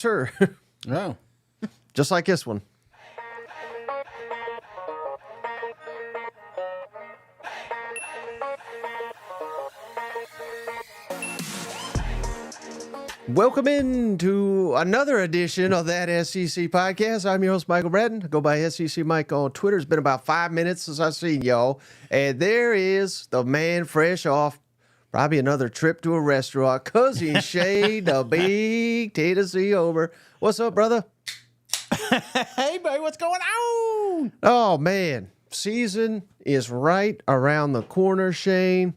Sure. Oh. Just like this one. Welcome into another edition of that SEC podcast. I'm your host, Michael Bratton. I go by SEC Mike on Twitter. It's been about 5 minutes since I've seen y'all. And there is the man fresh off probably another trip to a restaurant. Cousin Shane, the big Tennessee over. What's up, brother? Hey, buddy, what's going on? Oh, man. Season is right around the corner, Shane.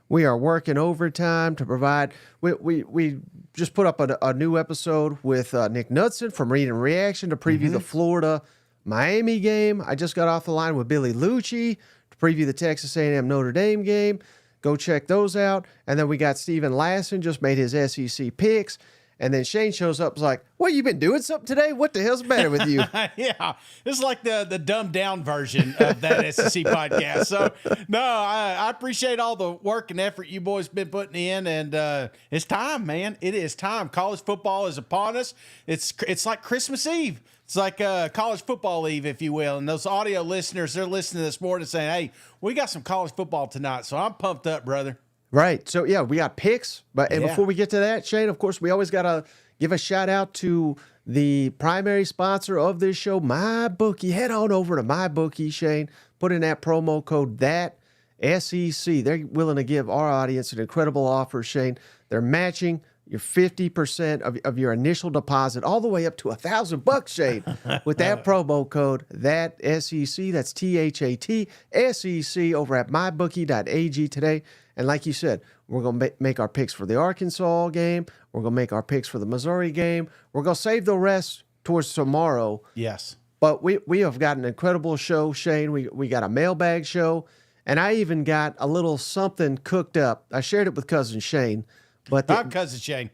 We are working overtime to provide. We just put up a new episode with Nick Knudsen from Read and Reaction to preview the Florida-Miami game. I just got off the line with Billy Lucci to preview the Texas A&M Notre Dame game. Go check those out. And then we got Steven Lasson, just made his SEC picks. And then Shane shows up, is like, "What, you been doing something today? What the hell's the matter with you?" Yeah, this is like the dumbed down version of that SEC podcast. So, no, I appreciate all the work and effort you boys been putting in, and it's time, man. It is time. College football is upon us. It's like Christmas Eve. It's like college football eve, if you will. And those audio listeners, they're listening this morning saying, "Hey, we got some college football tonight." So I'm pumped up, brother. Right. So, yeah, we got picks. Before we get to that, Shane, of course, we always got to give a shout out to the primary sponsor of this show, MyBookie. Head on over to MyBookie, Shane. Put in that promo code, that SEC. They're willing to give our audience an incredible offer, Shane. They're matching your 50% of your initial deposit all the way up to $1,000, Shane, with that promo code, that SEC. That's THAT SEC over at mybookie.ag today. And like you said, we're going to make our picks for the Arkansas game. We're going to make our picks for the Missouri game. We're going to save the rest towards tomorrow. Yes. But we have got an incredible show, Shane. We got a mailbag show. And I even got a little something cooked up. I shared it with Cousin Shane. But I'm Cousin Shane.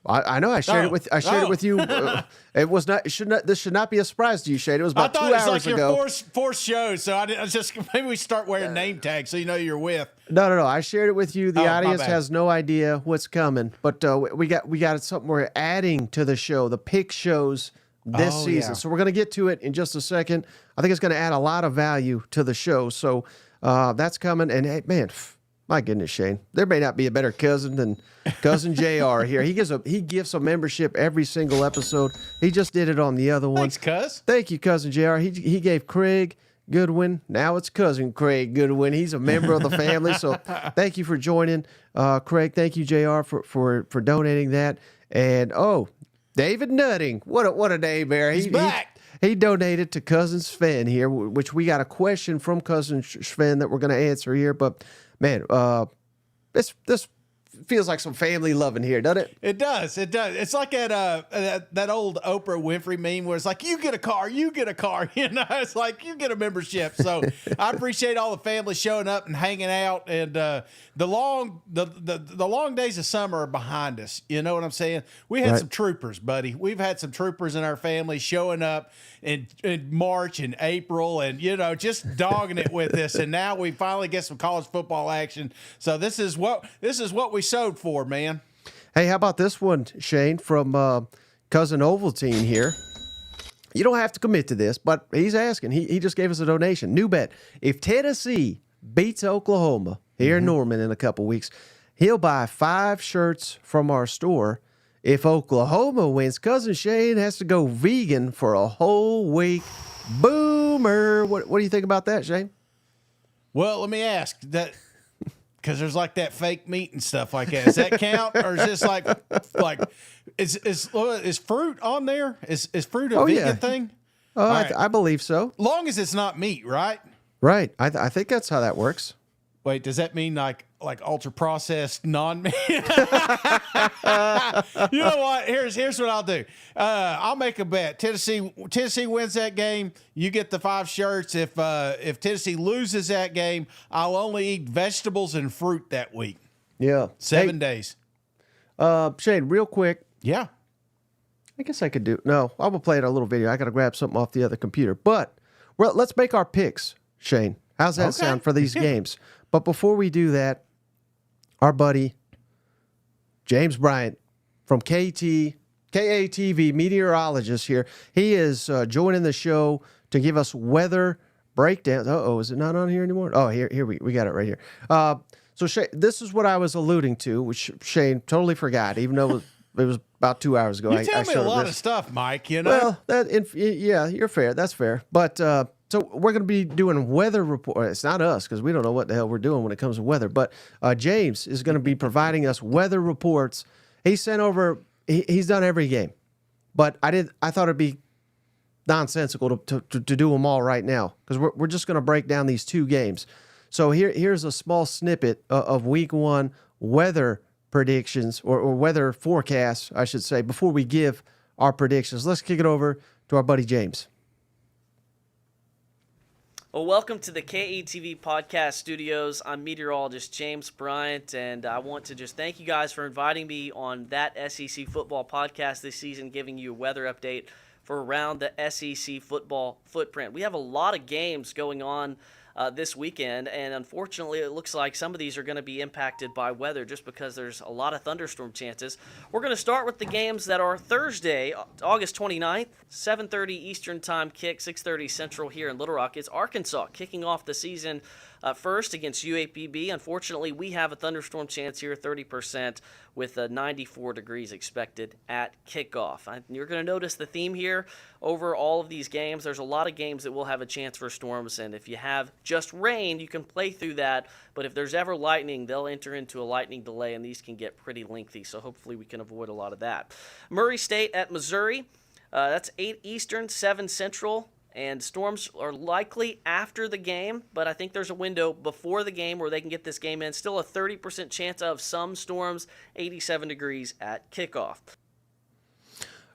I know I shared it with you. It was not. This should not be a surprise to you, Shane. It was about 2 hours ago. I thought it was like your fourth show, so I was just maybe we start wearing name tags so you know you're with. No. I shared it with you. The audience has no idea what's coming, but we got something we're adding to the show. The pick shows this season, so we're going to get to it in just a second. I think it's going to add a lot of value to the show. So that's coming. And hey, man. My goodness, Shane. There may not be a better cousin than Cousin JR here. He gives a membership every single episode. He just did it on the other one. Thanks, cuz. Thank you, Cousin JR. He gave Craig Goodwin. Now it's Cousin Craig Goodwin. He's a member of the family. So thank you for joining, Craig. Thank you, JR, for donating that. And David Nutting. What a name there. He's back. He donated to Cousin Sven here, which we got a question from Cousin Sven that we're going to answer here. But man, this feels like some family loving here, doesn't it? It does. It's like that old Oprah Winfrey meme where it's like, you get a car. You know, it's like you get a membership. So I appreciate all the family showing up and hanging out. And the long days of summer are behind us. You know what I'm saying? We had some troopers, buddy. We've had some troopers in our family showing up in March and April, and just dogging it with us. And now we finally get some college football action. So this is what we sowed for, man. Hey, how about this one, Shane, from Cousin Ovaltine here? You don't have to commit to this, but he's asking. He just gave us a donation. New bet. If Tennessee beats Oklahoma here in Norman in a couple weeks, he'll buy 5 shirts from our store. If Oklahoma wins, Cousin Shane has to go vegan for a whole week. Boomer. What do you think about that, Shane? Well, let me ask that. Because there's like that fake meat and stuff like that. Does that count, or is this like is fruit on there? Is fruit a vegan thing? Right. I believe so. Long as it's not meat, right? Right. I think that's how that works. Wait, does that mean like ultra processed non-meat? You know what? Here's what I'll do. I'll make a bet. Tennessee wins that game. You get the 5 shirts. If Tennessee loses that game, I'll only eat vegetables and fruit that week. Yeah, 7 days. Shane, real quick. Yeah. I guess I could do. No, I'm gonna play it a little video. I gotta grab something off the other computer. But let's make our picks, Shane. How's that sound for these games? But before we do that, our buddy James Bryant from KT KATV meteorologist here. He is joining the show to give us weather breakdowns. Is it not on here anymore? Oh, here we got it right here. So Shane, this is what I was alluding to, which Shane totally forgot, even though it was about 2 hours ago. You tell me a lot of stuff, Mike. You know. Well, yeah, you're fair. That's fair. But so we're going to be doing weather report. It's not us because we don't know what the hell we're doing when it comes to weather. But James is going to be providing us weather reports. He sent over. He's done every game, but I thought it'd be nonsensical to do them all right now because we're just going to break down these 2 games. So here's a small snippet of week 1 weather predictions or weather forecasts, I should say, before we give our predictions. Let's kick it over to our buddy James. Well, welcome to the KETV podcast studios. I'm meteorologist James Bryant, and I want to just thank you guys for inviting me on that SEC football podcast this season, giving you a weather update for around the SEC football footprint. We have a lot of games going on this weekend, and unfortunately it looks like some of these are going to be impacted by weather just because there's a lot of thunderstorm chances. We're going to start with the games that are Thursday, August 29th, 7:30 Eastern Time kick, 6:30 Central here in Little Rock. It's Arkansas kicking off the season first against UAPB. Unfortunately, we have a thunderstorm chance here, 30%, with 94 degrees expected at kickoff. You're going to notice the theme here over all of these games. There's a lot of games that will have a chance for storms, and if you have just rain, you can play through that. But if there's ever lightning, they'll enter into a lightning delay, and these can get pretty lengthy. So hopefully we can avoid a lot of that. Murray State at Missouri. That's 8 Eastern, 7 Central. And storms are likely after the game, but I think there's a window before the game where they can get this game in. Still a 30% chance of some storms, 87 degrees at kickoff.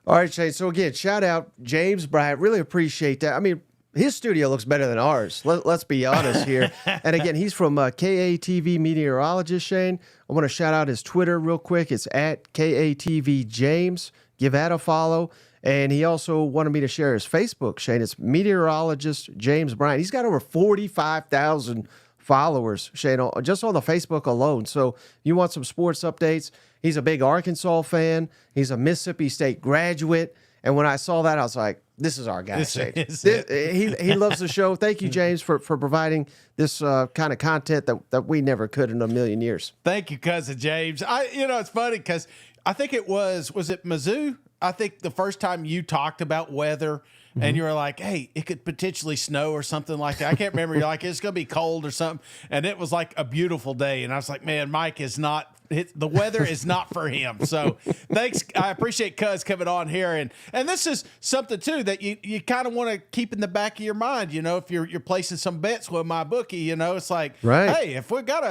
All right, Shane. So again, shout out James Bryant. Really appreciate that. I mean, his studio looks better than ours. Let's be honest here. And again, he's from KATV meteorologist, Shane. I want to shout out his Twitter real quick. It's at KATV James. Give that a follow. And he also wanted me to share his Facebook, Shane. It's meteorologist James Bryant. He's got over 45,000 followers, Shane, just on the Facebook alone. So if you want some sports updates, he's a big Arkansas fan. He's a Mississippi State graduate. And when I saw that, I was like, this is our guy, Shane. He loves the show. Thank you, James, for providing this kind of content that we never could in a million years. Thank you, cousin James. It's funny because I think it was it Mizzou? I think the first time you talked about weather and you were like, hey, it could potentially snow or something like that. I can't remember. You're like, it's going to be cold or something. And it was like a beautiful day. And I was like, man, Mike is not, the weather is not for him. So thanks. I appreciate Cuz coming on here. And this is something too that you kind of want to keep in the back of your mind. You know, if you're placing some bets with my bookie, you know, it's like, right. Hey, if we got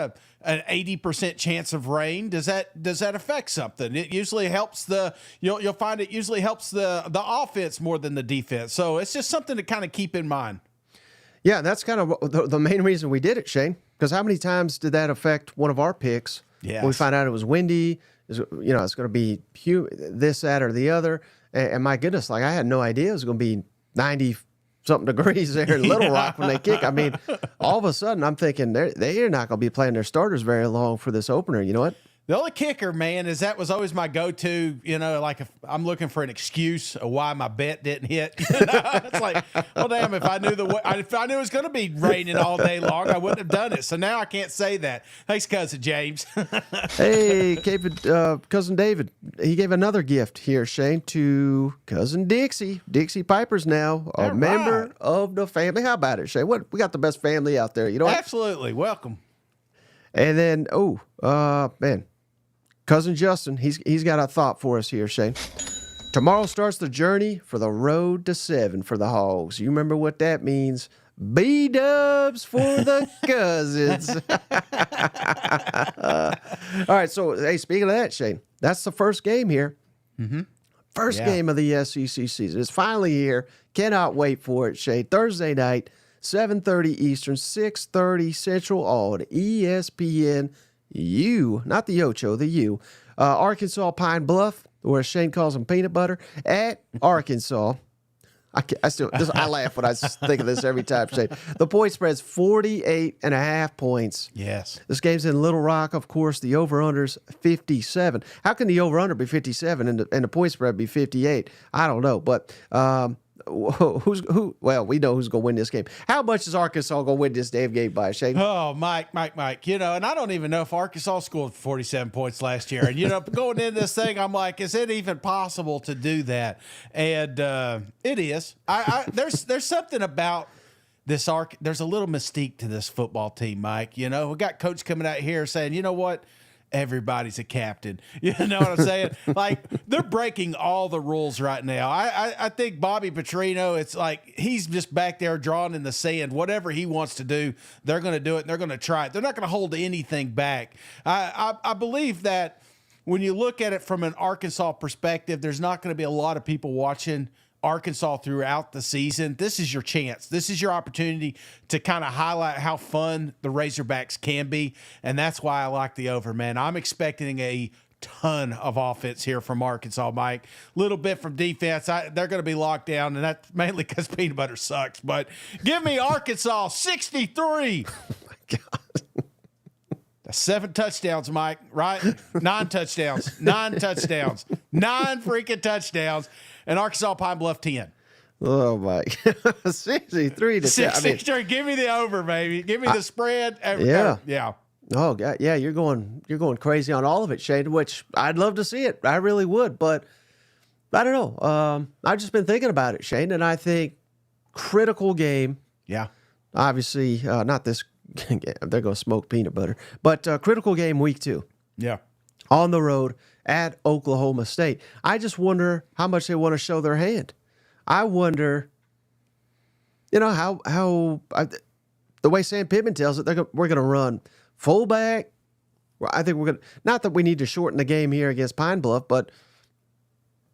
an 80% chance of rain, does that affect something? It usually helps you'll find it usually helps the offense more than the defense. So it's just something to kind of keep in mind. Yeah, that's kind of the main reason we did it, Shane. Because how many times did that affect one of our picks? Yes. When we found out it was windy, it's going to be this, that, or the other. And my goodness, like I had no idea it was going to be 90-something degrees there in Little Rock when they kick. I mean, all of a sudden I'm thinking they're not going to be playing their starters very long for this opener. You know what? The only kicker, man, is that was always my go-to, like if I'm looking for an excuse of why my bet didn't hit. It's like, well, damn, if I knew it was going to be raining all day long, I wouldn't have done it. So now I can't say that. Thanks, cousin James. Hey, cousin David, he gave another gift here, Shane, to cousin Dixie. Dixie Piper's now a member of the family. How about it, Shane? We got the best family out there. You know what? Absolutely. Welcome. And then, man. Cousin Justin, he's got a thought for us here, Shane. Tomorrow starts the journey for the road to 7 for the Hogs. You remember what that means? B-dubs for the cousins. All right, so, hey, speaking of that, Shane, that's the first game here. Mm-hmm. First game of the SEC season. It's finally here. Cannot wait for it, Shane. Thursday night, 7:30 Eastern, 6:30 Central on ESPN. Not the Ocho, the U. Arkansas Pine-Bluff, or as Shane calls them, peanut butter, at Arkansas. I laugh when I think of this every time, Shane. The point spread's 48.5 points. Yes. This game's in Little Rock, of course. The over-under's 57. How can the over-under be 57 and the point spread be 58? I don't know, but who? Well, we know who's going to win this game. How much is Arkansas going to win this damn game by, Shane? Oh, Mike. And I don't even know if Arkansas scored 47 points last year. And, going into this thing, I'm like, is it even possible to do that? And it is. There's something about this there's a little mystique to this football team, Mike. We got coach coming out here saying, you know what? Everybody's a captain. You know what I'm saying? Like, they're breaking all the rules right now. I think Bobby Petrino, it's like he's just back there drawing in the sand. Whatever he wants to do, they're going to do it, and they're going to try it. They're not going to hold anything back. I believe that when you look at it from an Arkansas perspective, there's not going to be a lot of people watching Arkansas throughout the season. This is your chance. This is your opportunity to kind of highlight how fun the Razorbacks can be, and that's why I like the over, man. I'm expecting a ton of offense here from Arkansas, Mike. Little bit from defense. They're going to be locked down, and that's mainly because peanut butter sucks. But give me Arkansas 63. Oh, my God. That's 7 touchdowns, Mike, right? 9 touchdowns. 9 touchdowns. 9 freaking touchdowns. And Arkansas Pine-Bluff 10. Oh, my. 63 to 10. 63. Give me the over, baby. Give me the spread. Yeah. Oh, God. Yeah, you're going crazy on all of it, Shane, which I'd love to see it. I really would. But I don't know. I've just been thinking about it, Shane, and I think critical game. Yeah. Obviously, not this game. They're going to smoke peanut butter. But critical game week 2. Yeah. On the road at Oklahoma State. I just wonder how much they want to show their hand. I wonder, how the way Sam Pittman tells it, we're going to run fullback. I think we're going to, not that we need to shorten the game here against Pine-Bluff, but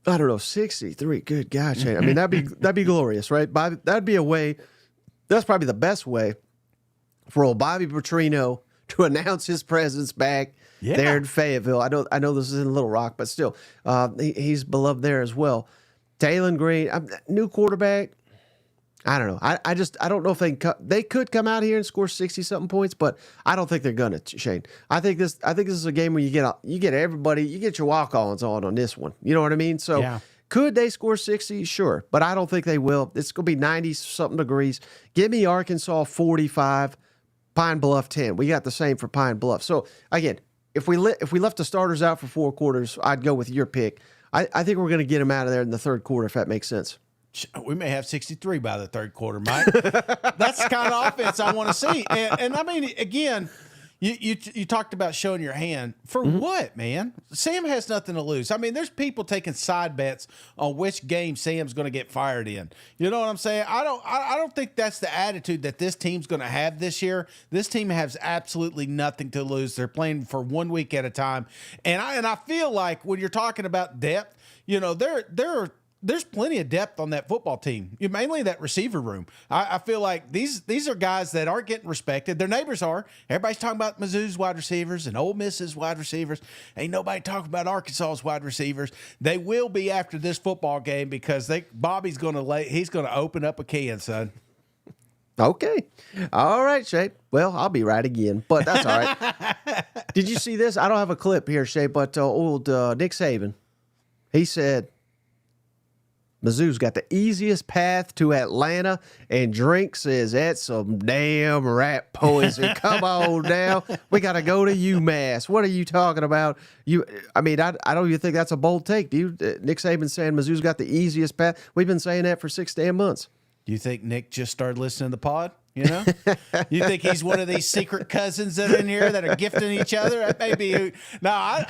I don't know, 63. Good gosh. I mean, that'd be glorious, right? That'd be a way, that's probably the best way for old Bobby Petrino to announce his presence back there in Fayetteville. I know this is in Little Rock, but still, he's beloved there as well. Taylon Green, new quarterback. I don't know. I don't know if they could come out here and score 60-something points, but I don't think they're gonna, Shane. I think this is a game where you get everybody, you get your walk-ons on this one. You know what I mean? So could they score 60? Sure, but I don't think they will. It's gonna be 90-something degrees. Give me Arkansas 45. Pine-Bluff 10. We got the same for Pine-Bluff. So, again, if we left the starters out for 4 quarters, I'd go with your pick. I think we're going to get them out of there in the third quarter, if that makes sense. We may have 63 by the third quarter, Mike. That's the kind of offense I want to see. And I mean, again, you talked about showing your hand. For what, man? Sam has nothing to lose. I mean, there's people taking side bets on which game Sam's going to get fired in. You know what I'm saying? I don't think that's the attitude that this team's going to have this year. This team has absolutely nothing to lose. They're playing for 1 week at a time. And I feel like when you're talking about depth, there's plenty of depth on that football team, mainly that receiver room. I feel like these are guys that aren't getting respected. Their neighbors are. Everybody's talking about Mizzou's wide receivers and Ole Miss's wide receivers. Ain't nobody talking about Arkansas's wide receivers. They will be after this football game because Bobby's going to open up a can, son. Okay. All right, Shay. Well, I'll be right again, but that's all right. Did you see this? I don't have a clip here, Shay, but old Nick Saban, he said, Mizzou's got the easiest path to Atlanta, and Drink says that's some damn rat poison. Come on now. We got to go to UMass. What are you talking about? I don't even think that's a bold take, do you? Nick Saban saying Mizzou's got the easiest path. We've been saying that for 6 damn months. Do you think Nick just started listening to the pod? You know, you think he's one of these secret cousins that are in here that are gifting each other? That may be. No,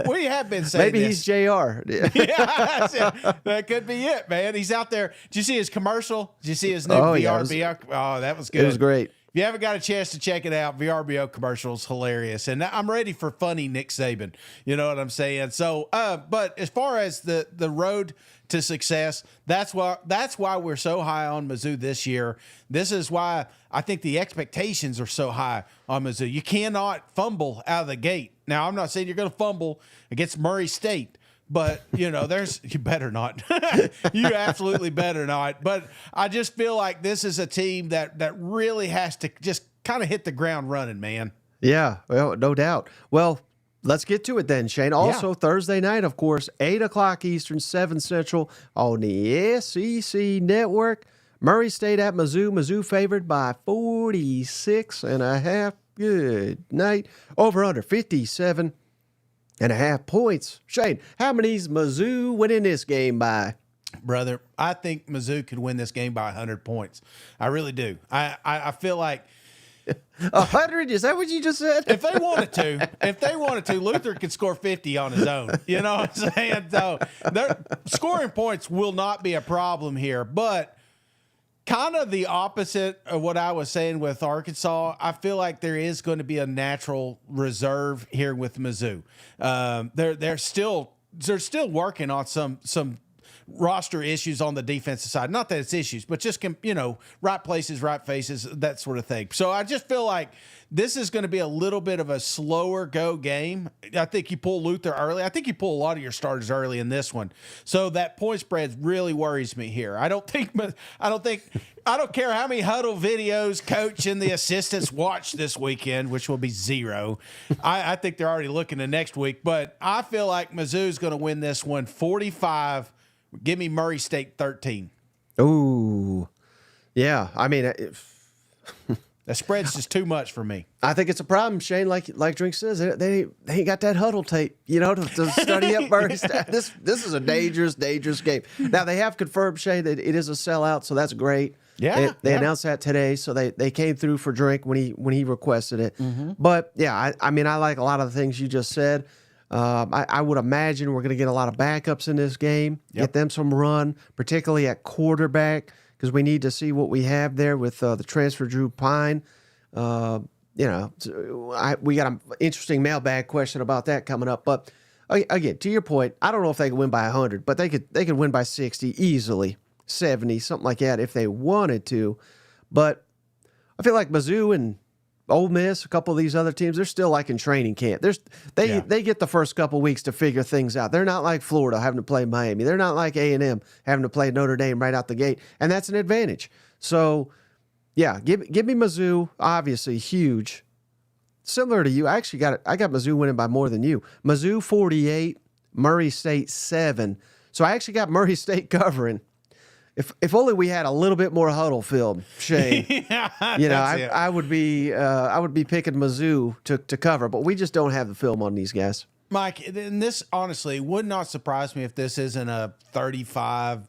we have been saying maybe this. He's JR. Yeah, that could be it, man. He's out there. Did you see his commercial? Did you see his new VRBO? Oh, that was good. It was great. If you haven't got a chance to check it out, VRBO commercial's hilarious. And I'm ready for funny Nick Saban. You know what I'm saying? So, but as far as the road to success, that's why we're so high on Mizzou this year. This is why I think the expectations are so high on Mizzou. You cannot fumble out of the gate. Now, I'm not saying you're going to fumble against Murray State, But, you better not. You absolutely better not. But I just feel like this is a team that really has to just kind of hit the ground running, man. Yeah, well, no doubt. Well, let's get to it then, Shane. Also, Thursday night, of course, 8 o'clock Eastern, 7 Central on the SEC Network. Murray State at Mizzou. Mizzou favored by 46.5. Good night. Over under 57.5 points. Shane, how many's Mizzou winning this game by? Brother, I think Mizzou could win this game by 100 points. I really do. I feel like 100? Is that what you just said? if they wanted to, Luther could score 50 on his own. You know what I'm saying? So scoring points will not be a problem here, but kind of the opposite of what I was saying with Arkansas. I feel like there is going to be a natural reserve here with Mizzou. They're still working on some roster issues on the defensive side. Not that it's issues, but just right places, right faces, that sort of thing. So I just feel like this is going to be a little bit of a slower go game. I think you pull Luther early. I think you pull a lot of your starters early in this one. So that point spread really worries me here. I don't care how many huddle videos coach and the assistants watch this weekend, which will be 0. I think they're already looking to next week, but I feel like Mizzou's going to win this one 45. Give me Murray State 13. Ooh. Yeah. I mean, the spread's just too much for me. I think it's a problem, Shane. Like Drink says, they ain't got that huddle tape, to study up Murray State. This is a dangerous game. Now they have confirmed, Shane, that it is a sellout, so that's great. Yeah, they announced that today, so they came through for Drink when he requested it. Mm-hmm. But yeah, I mean, I like a lot of the things you just said. I would imagine we're going to get a lot of backups in this game. Yep. Get them some run, particularly at quarterback, because we need to see what we have there with the transfer Drew Pine. We got an interesting mailbag question about that coming up. But again, to your point, I don't know if they could win by 100, but they could win by 60 easily, 70, something like that if they wanted to. But I feel like Mizzou and Ole Miss, a couple of these other teams, they're still like in training camp. They get the first couple of weeks to figure things out. They're not like Florida having to play Miami. They're not like A&M having to play Notre Dame right out the gate, and that's an advantage. So, yeah, give me Mizzou. Obviously, huge. Similar to you, I got Mizzou winning by more than you. Mizzou 48, Murray State 7. So I actually got Murray State covering. If only we had a little bit more huddle film, Shane. I would be picking Mizzou to cover, but we just don't have the film on these guys. Mike, and this honestly would not surprise me if this isn't a 35-7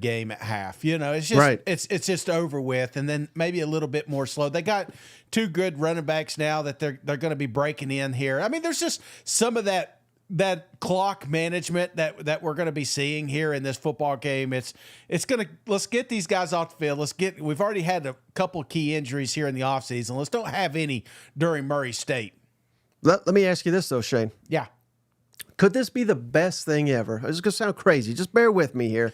game at half. It's just right. It's just over with, and then maybe a little bit more slow. They got 2 good running backs now that they're going to be breaking in here. I mean, there's just some of that clock management that we're going to be seeing here in this football game. It's going to, let's get these guys off the field. We've already had a couple of key injuries here in the offseason. Let's don't have any during Murray State. Let me ask you this though, Shane. Yeah. Could this be the best thing ever? It's going to sound crazy. Just bear with me here.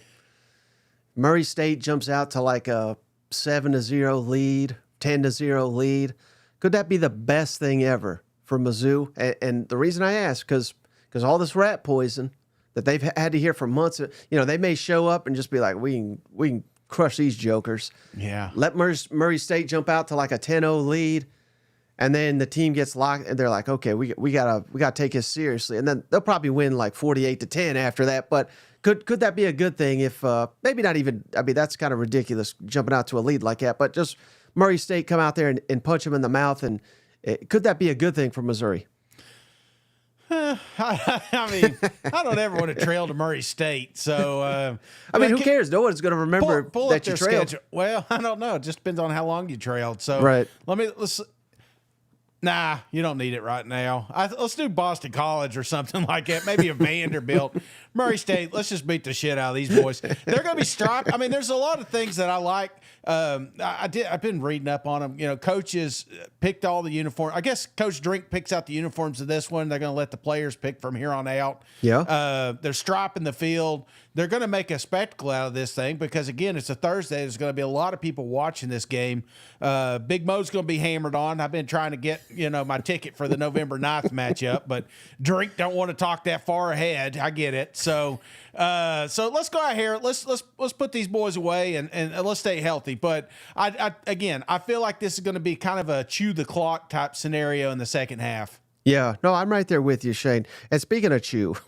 Murray State jumps out to like a 7-0 lead, 10-0 lead. Could that be the best thing ever for Mizzou? And the reason I ask, because all this rat poison that they've had to hear for months, they may show up and just be like, we can crush these jokers. Yeah. Let Murray State jump out to like a 10-0 lead, and then the team gets locked, and they're like, okay, we gotta take this seriously, and then they'll probably win like 48-10 after that. But could that be a good thing? If maybe not even. I mean, that's kind of ridiculous jumping out to a lead like that. But just Murray State come out there and punch them in the mouth, and could that be a good thing for Missouri? I mean, I don't ever want to trail to Murray State. So, who cares? No one's going to remember pull that you trailed. Schedule. Well, I don't know. It just depends on how long you trailed. So, right. Nah, you don't need it right now. Let's do Boston College or something like that. Maybe a Vanderbilt. Murray State, let's just beat the shit out of these boys. They're going to be striped. I mean, there's a lot of things that I like. I've been reading up on them. You know, coaches picked all the uniform. I guess Coach Drink picks out the uniforms of this one. They're going to let the players pick from here on out. Yeah. They're striping the field. They're going to make a spectacle out of this thing because, again, it's a Thursday. There's going to be a lot of people watching this game. Big Mo's going to be hammered on. I've been trying to get, my ticket for the November 9th matchup, but Drink don't want to talk that far ahead. I get it. So let's go out here. Let's put these boys away and let's stay healthy. But I feel like this is going to be kind of a chew the clock type scenario in the second half. Yeah. No, I'm right there with you, Shane. And speaking of chewing.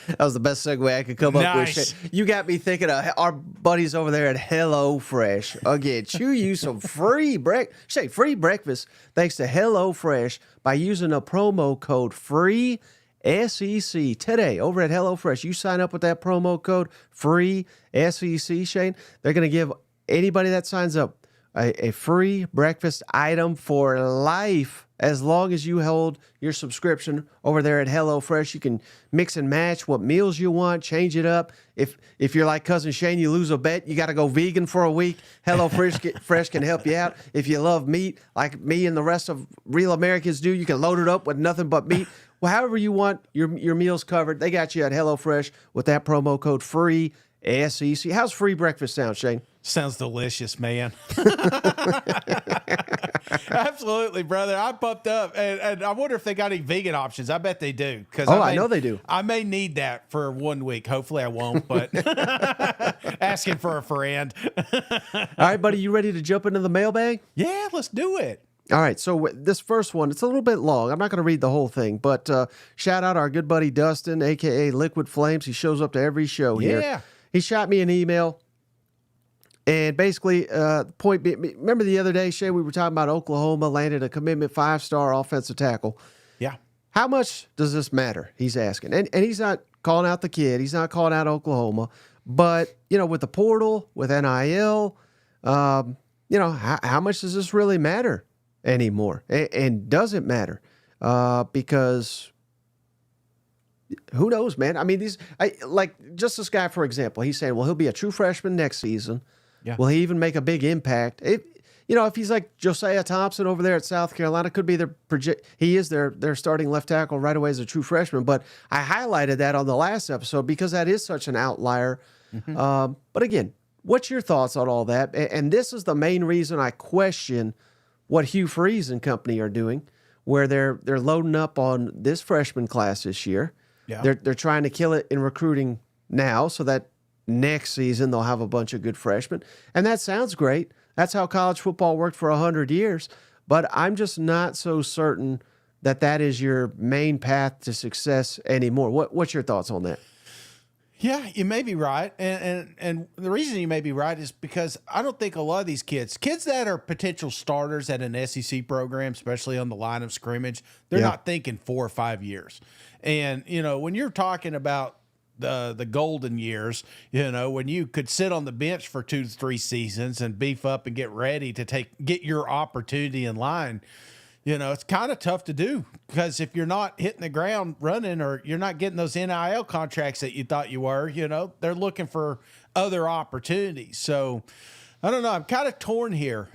That was the best segue I could come up with. Shane. You got me thinking of our buddies over there at HelloFresh. Again, chew you some free breakfast thanks to HelloFresh by using a promo code FREE SEC today over at HelloFresh. You sign up with that promo code FREE SEC, Shane. They're going to give anybody that signs up a free breakfast item for life as long as you hold your subscription over there at HelloFresh. You can mix and match what meals you want, change it up. If you're like Cousin Shane, you lose a bet, you got to go vegan for a week. HelloFresh can help you out. If you love meat, like me and the rest of real Americans do, you can load it up with nothing but meat. Well, however you want your meals covered, they got you at HelloFresh with that promo code FREE SEC. How's free breakfast sound, Shane? Sounds delicious, man. Absolutely, brother. I'm pumped up. And I wonder if they got any vegan options. I bet they do. I know they do. I may need that for 1 week. Hopefully I won't, but asking for a friend. All right, buddy, you ready to jump into the mailbag? Yeah, let's do it. All right, so this first one, it's a little bit long. I'm not going to read the whole thing, but shout out our good buddy Dustin, a.k.a. Liquid Flames. He shows up to every show here. Yeah. He shot me an email, and basically, point being, remember the other day, Shay, we were talking about Oklahoma landed a commitment 5-star offensive tackle. Yeah. How much does this matter? He's asking. And he's not calling out the kid. He's not calling out Oklahoma. But, with the portal, with NIL, how much does this really matter anymore? And does it matter? Because who knows, man? I mean, just this guy, for example, he's saying, well, he'll be a true freshman next season. Yeah. Will he even make a big impact? If he's like Josiah Thompson over there at South Carolina, could be he is their starting left tackle right away as a true freshman. But I highlighted that on the last episode because that is such an outlier. Mm-hmm. But again, what's your thoughts on all that? And this is the main reason I question what Hugh Freeze and company are doing, where they're loading up on this freshman class this year. Yeah. They're trying to kill it in recruiting now so that next season they'll have a bunch of good freshmen. And that sounds great. That's how college football worked for 100 years. But I'm just not so certain that is your main path to success anymore. What's your thoughts on that? Yeah, you may be right. And the reason you may be right is because I don't think a lot of these kids that are potential starters at an SEC program, especially on the line of scrimmage, they're not thinking 4 or 5 years. And, when you're talking about the golden years, when you could sit on the bench for 2 to 3 seasons and beef up and get ready to get your opportunity in line, it's kind of tough to do because if you're not hitting the ground running or you're not getting those NIL contracts that you thought you were, they're looking for other opportunities. So I don't know. I'm kind of torn here.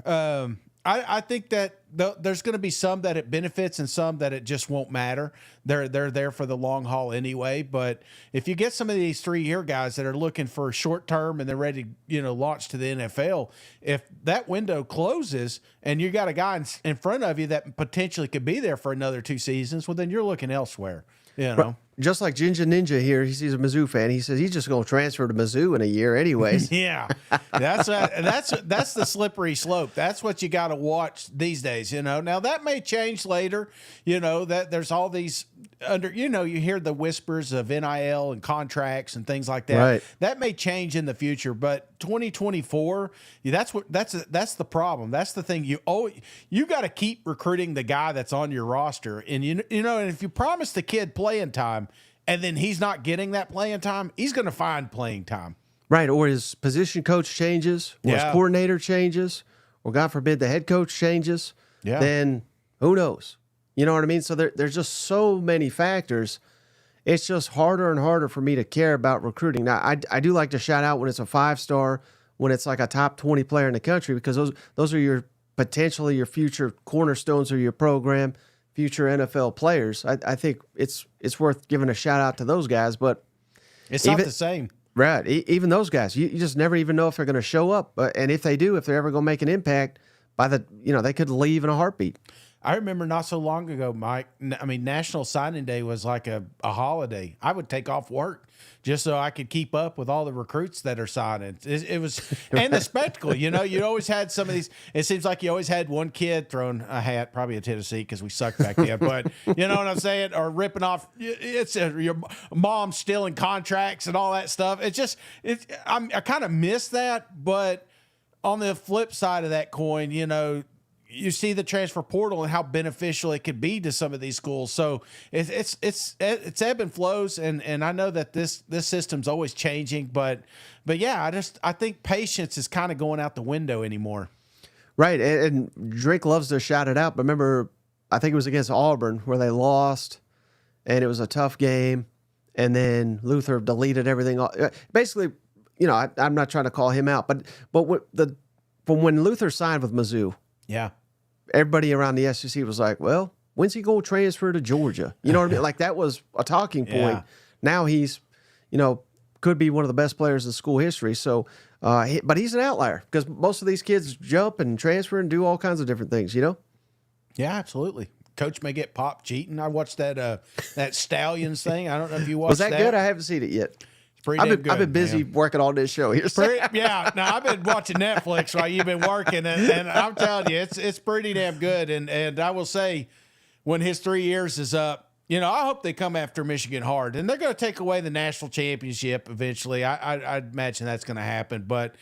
I think that there's going to be some that it benefits and some that it just won't matter. They're there for the long haul anyway. But if you get some of these 3-year guys that are looking for short term and they're ready to, launch to the NFL, if that window closes and you got a guy in front of you that potentially could be there for another 2 seasons, well, then you're looking elsewhere. Just like Ginger Ninja here, he's a Mizzou fan. He says he's just going to transfer to Mizzou in a year anyways. Yeah, that's the slippery slope. That's what you got to watch these days. Now that may change later. That there's all these you hear the whispers of NIL and contracts and things like that. Right. That may change in the future, but 2024, that's the problem. That's the thing. You got to keep recruiting the guy that's on your roster, and and if you promise the kid playing time, and then he's not getting that playing time, he's going to find playing time. Right, or his position coach changes, or his coordinator changes, or God forbid the head coach changes. Yeah. Then who knows? You know what I mean? So there's just so many factors. it's just harder and harder for me to care about recruiting. Now, I do like to shout out when it's a 5-star, when it's like a top 20 player in the country, because those are your potentially your future cornerstones of your program, future NFL players. I think it's worth giving a shout out to those guys, but it's not the same. Right. Even those guys, you just never even know if they're going to show up. And if they do, if they're ever going to make an impact, they could leave in a heartbeat. I remember not so long ago, Mike, National Signing Day was like a holiday. I would take off work just so I could keep up with all the recruits that are signing. It was, and the spectacle, you always had some of these, it seems like you always had one kid throwing a hat, probably a Tennessee because we sucked back then, but you know what I'm saying? Or ripping off, your mom stealing contracts and all that stuff. I kind of miss that, but on the flip side of that coin, you see the transfer portal and how beneficial it could be to some of these schools. So it's ebb and flows, and I know that this system's always changing, but yeah, I think patience is kind of going out the window anymore. Right, and Drake loves to shout it out. But remember, I think it was against Auburn where they lost, and it was a tough game, and then Luther deleted everything. Basically, I'm not trying to call him out, but from when Luther signed with Mizzou, yeah. Everybody around the SEC was like, well, when's he going to transfer to Georgia? You know what I mean? Like, that was a talking point. Yeah. Now he's, could be one of the best players in school history. So, but he's an outlier because most of these kids jump and transfer and do all kinds of different things, Yeah, absolutely. Coach may get popped cheating. I watched that Stallions thing. I don't know if you watched that. Was that good? I haven't seen it yet. I've been busy working on this show here. Yeah, no, I've been watching Netflix while you've been working, and I'm telling you, it's pretty damn good. And I will say, when his 3 years is up, I hope they come after Michigan hard, and they're going to take away the national championship eventually. I imagine that's going to happen, but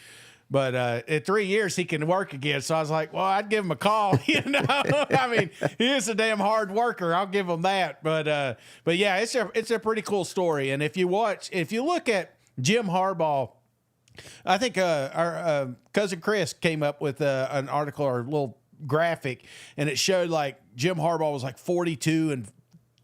in 3 years he can work again. So I was like, well, I'd give him a call. He is a damn hard worker. I'll give him that. But yeah, it's a pretty cool story. And if you look at Jim Harbaugh, I think our cousin Chris came up with an article or a little graphic, and it showed like Jim Harbaugh was like 42 and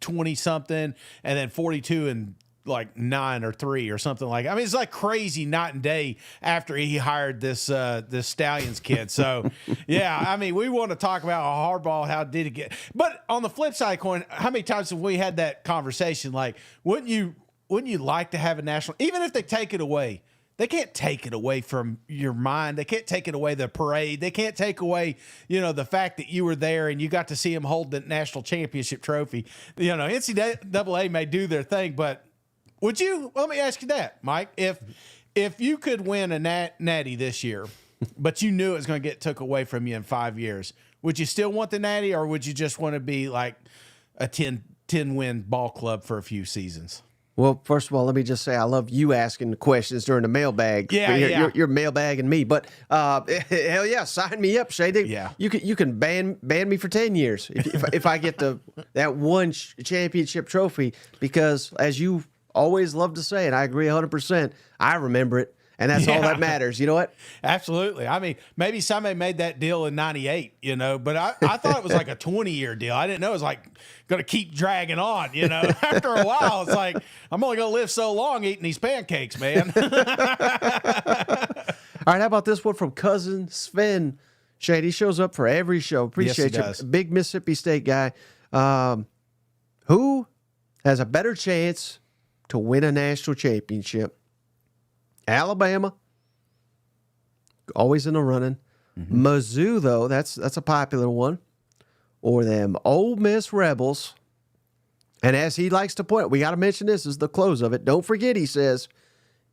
20 something, and then 42 and like 9 or 3 or something like that. It's like crazy night and day after he hired this Stallions kid. So yeah, we want to talk about Harbaugh, how did it get, but on the flip side of the coin, how many times have we had that conversation? Like, wouldn't you like to have a national, even if they take it away, they can't take it away from your mind. They can't take it away the parade. They can't take away, the fact that you were there and you got to see him hold the national championship trophy. NCAA may do their thing, but would you? Let me ask you that, Mike. If you could win a natty this year, but you knew it was going to get took away from you in 5 years, would you still want the natty, or would you just want to be like a 10-win ball club for a few seasons? Well, first of all, let me just say I love you asking the questions during the mailbag. Yeah. You're mailbagging me, but hell yeah, sign me up, Shay. Yeah. You can ban me for 10 years if I get that one championship trophy, because as you always love to say, and I agree 100%, I remember it, and that's all that matters. You know what? Absolutely. Maybe somebody made that deal in 98, but I thought it was like a 20-year deal. I didn't know it was like going to keep dragging on, After a while, it's like, I'm only going to live so long eating these pancakes, man. All right, how about this one from cousin Sven? Shade, he shows up for every show. Appreciate you. Does. Big Mississippi State guy. Who has a better chance to win a national championship? Alabama, always in the running. Mm-hmm. Mizzou, though, that's a popular one. Or them Ole Miss Rebels. And as he likes to point out, we got to mention this is the close of it. Don't forget, he says,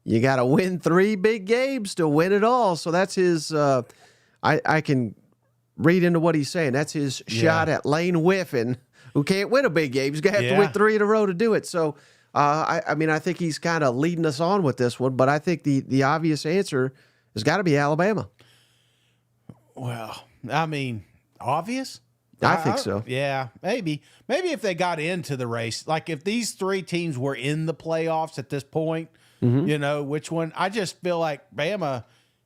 you got to win 3 big games to win it all. So that's his, I can read into what he's saying. That's his shot at Lane Whiffen, who can't win a big game. He's going to have to win 3 in a row to do it. So, I think he's kind of leading us on with this one, but I think the obvious answer has got to be Alabama. Well, obvious? I think so. Yeah, maybe. Maybe if they got into the race, like if these 3 teams were in the playoffs at this point, which one? I just feel like Bama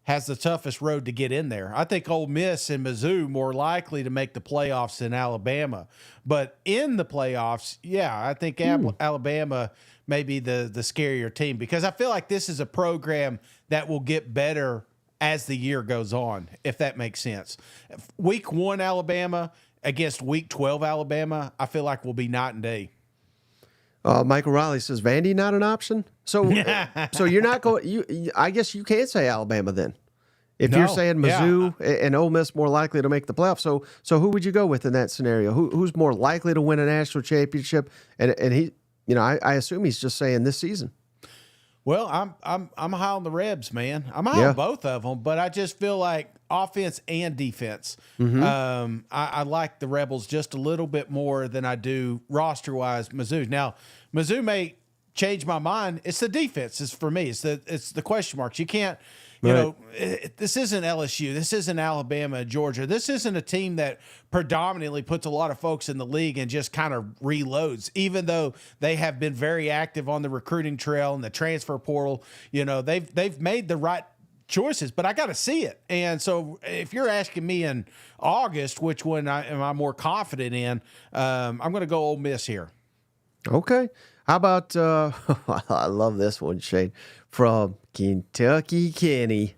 has the toughest road to get in there. I think Ole Miss and Mizzou more likely to make the playoffs than Alabama. But in the playoffs, yeah, I think Alabama may be the scarier team, because I feel like this is a program that will get better as the year goes on, if that makes sense. Week 1 Alabama against Week 12 Alabama, I feel like will be night and day. Michael Riley says Vandy not an option. So, so you're not going. I guess you can't say Alabama then. If you're saying Mizzou and Ole Miss more likely to make the playoffs, so who would you go with in that scenario? Who's more likely to win a national championship? And he, I assume he's just saying this season. Well, I'm high on the Rebs, man. I'm high on both of them, but I just feel like offense and defense. I like the Rebels just a little bit more than I do roster-wise Mizzou. Now, Mizzou may change my mind. It's the defense. It's for me. It's the question marks. You can't. This isn't LSU. This isn't Alabama, Georgia. This isn't a team that predominantly puts a lot of folks in the league and just kind of reloads, even though they have been very active on the recruiting trail and the transfer portal. They've made the right choices, but I got to see it. And so if you're asking me in August, which one am I more confident in, I'm going to go Ole Miss here. Okay. How about, I love this one, Shane, from Kentucky Kenny.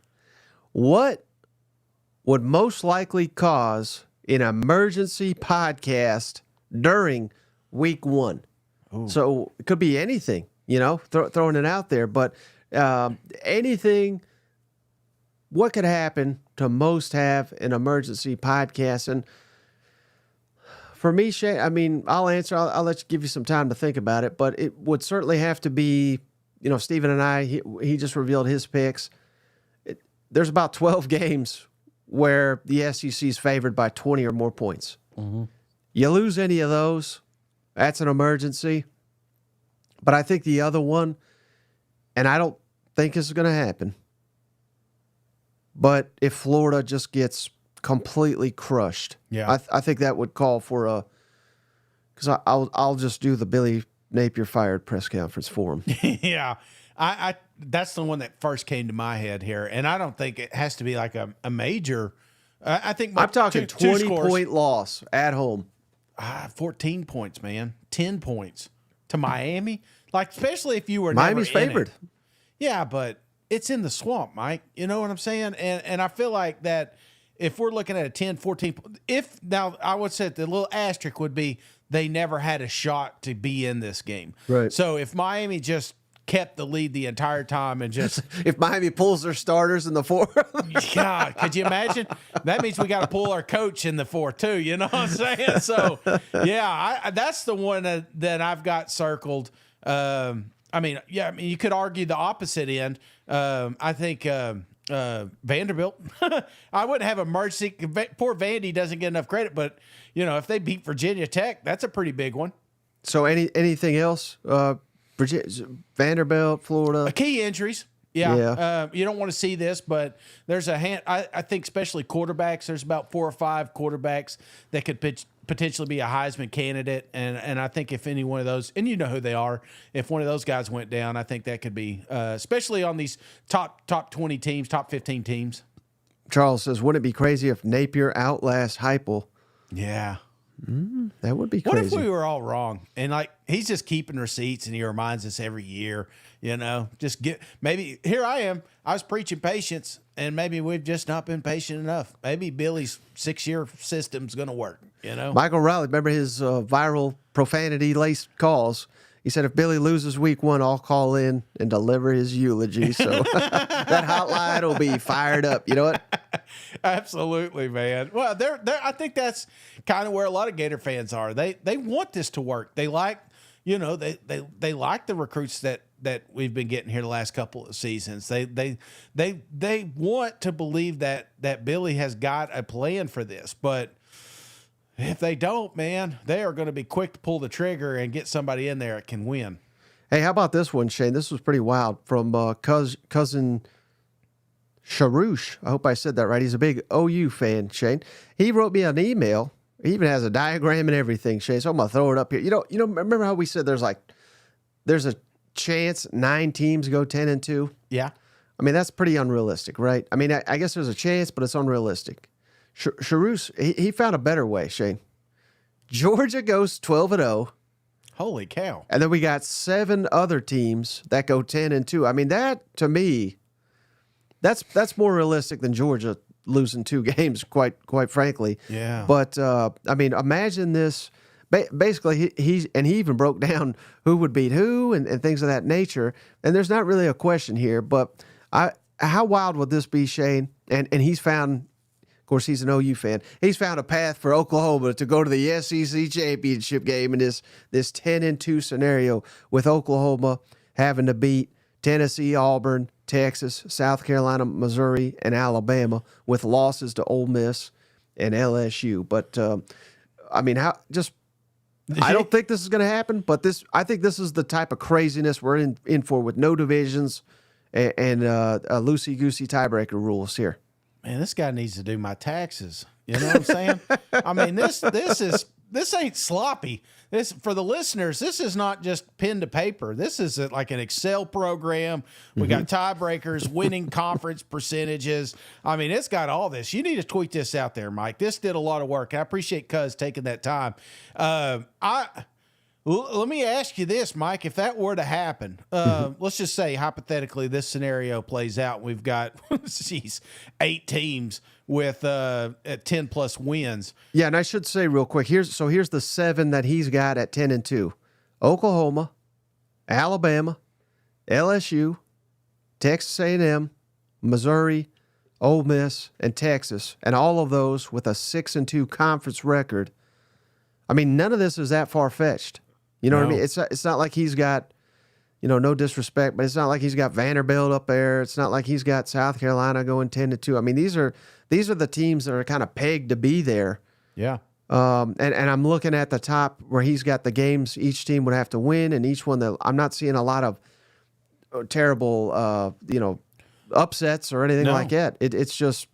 What would most likely cause an emergency podcast during week 1? Ooh. So it could be anything, throwing it out there, but anything. What could happen to most have an emergency podcast? And for me, Shane, I mean, I'll answer. I'll let you give you some time to think about it, but it would certainly have to be, Stephen and I, he just revealed his picks. There's about 12 games where the SEC is favored by 20 or more points. Mm-hmm. You lose any of those, that's an emergency. But I think the other one, and I don't think this is going to happen, but if Florida just gets completely crushed, I think that would call for because I'll just do the Billy Napier fired press conference for him. Yeah, I that's the one that first came to my head here, and I don't think it has to be like a major. I think I'm talking 20-point loss at home. 14 points, man, 10 points to Miami. Like, especially if you were Miami's never favored. In it. Yeah, but it's in the swamp, Mike. You know what I'm saying? And I feel like that if we're looking at a 10, 14, now I would say the little asterisk would be they never had a shot to be in this game. Right. So if Miami just kept the lead the entire time and just if Miami pulls their starters in the fourth, God, could you imagine? That means we got to pull our coach in the fourth too. You know what I'm saying? So yeah, that's the one that I've got circled. You could argue the opposite end. I think Vanderbilt. I wouldn't have emergency. Poor Vandy doesn't get enough credit, but if they beat Virginia Tech, that's a pretty big one. So anything else? Vanderbilt, Florida. Key injuries. Yeah. You don't want to see this, but there's a hand. I think especially quarterbacks. There's about 4 or 5 quarterbacks that could potentially be a Heisman candidate, and I think if any one of those, and you know who they are, if one of those guys went down, I think that could be, especially on these top 20 teams, top 15 teams. Charles says, wouldn't it be crazy if Napier outlasts Heupel? Yeah. That would be crazy. What if we were all wrong? And he's just keeping receipts and he reminds us every year, maybe here I am. I was preaching patience and maybe we've just not been patient enough. Maybe Billy's 6-year system's going to work, Michael Riley, remember his viral profanity-laced calls? He said, if Billy loses week 1, I'll call in and deliver his eulogy. So that hotline will be fired up. You know what? Absolutely, man. Well, I think that's kind of where a lot of Gator fans are. They want this to work. They like, they like the recruits that we've been getting here the last couple of seasons. They want to believe that Billy has got a plan for this, but if they don't, man, they are going to be quick to pull the trigger and get somebody in there that can win. Hey, how about this one, Shane? This was pretty wild from cousin Sharouche. I hope I said that right. He's a big OU fan, Shane. He wrote me an email. He even has a diagram and everything, Shane. So I'm going to throw it up here. Remember how we said there's a chance 9 teams go 10-2? Yeah. I mean, that's pretty unrealistic, right? I mean, I guess there's a chance, but it's unrealistic. Sharoos, he found a better way, Shane. Georgia goes 12-0. Holy cow. And then we got 7 other teams that go 10-2. I mean, that, to me, that's more realistic than Georgia losing 2 games, quite frankly. Yeah. But, I mean, imagine this. Basically, he even broke down who would beat who and things of that nature. And there's not really a question here, but how wild would this be, Shane? And he's found, of course, he's an OU fan. He's found a path for Oklahoma to go to the SEC championship game in this 10-2 scenario, with Oklahoma having to beat Tennessee, Auburn, Texas, South Carolina, Missouri, and Alabama, with losses to Ole Miss and LSU. But I mean, I don't think this is going to happen, but I think this is the type of craziness we're in for, with no divisions and loosey-goosey tiebreaker rules here. Man, this guy needs to do my taxes. You know what I'm saying? I mean, this ain't sloppy. This, for the listeners, this is not just pen to paper. This is like an Excel program. We got tiebreakers, winning conference percentages. I mean, it's got all this. You need to tweet this out there, Mike. This did a lot of work. I appreciate Cuz taking that time. Let me ask you this, Mike. If that were to happen, let's just say hypothetically this scenario plays out. We've got 8 teams with 10+ wins. Yeah, and I should say real quick, here's the 7 that he's got at 10-2. Oklahoma, Alabama, LSU, Texas A&M, Missouri, Ole Miss, and Texas, and all of those with a 6-2 conference record. I mean, none of this is that far-fetched. You know what I mean? It's not like he's got, no disrespect, but it's not like he's got Vanderbilt up there. It's not like he's got South Carolina going 10-2. I mean, these are the teams that are kind of pegged to be there. Yeah. And I'm looking at the top where he's got the games each team would have to win, and each one that I'm not seeing a lot of terrible, upsets or anything like that. It's just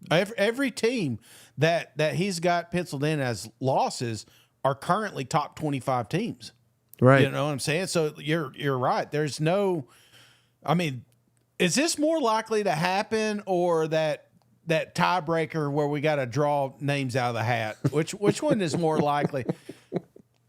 every team that he's got penciled in as losses are currently top 25 teams. right. You know what I'm saying? So you're right. There's no, I mean, is this more likely to happen, or that tiebreaker where we got to draw names out of the hat? Which one is more likely?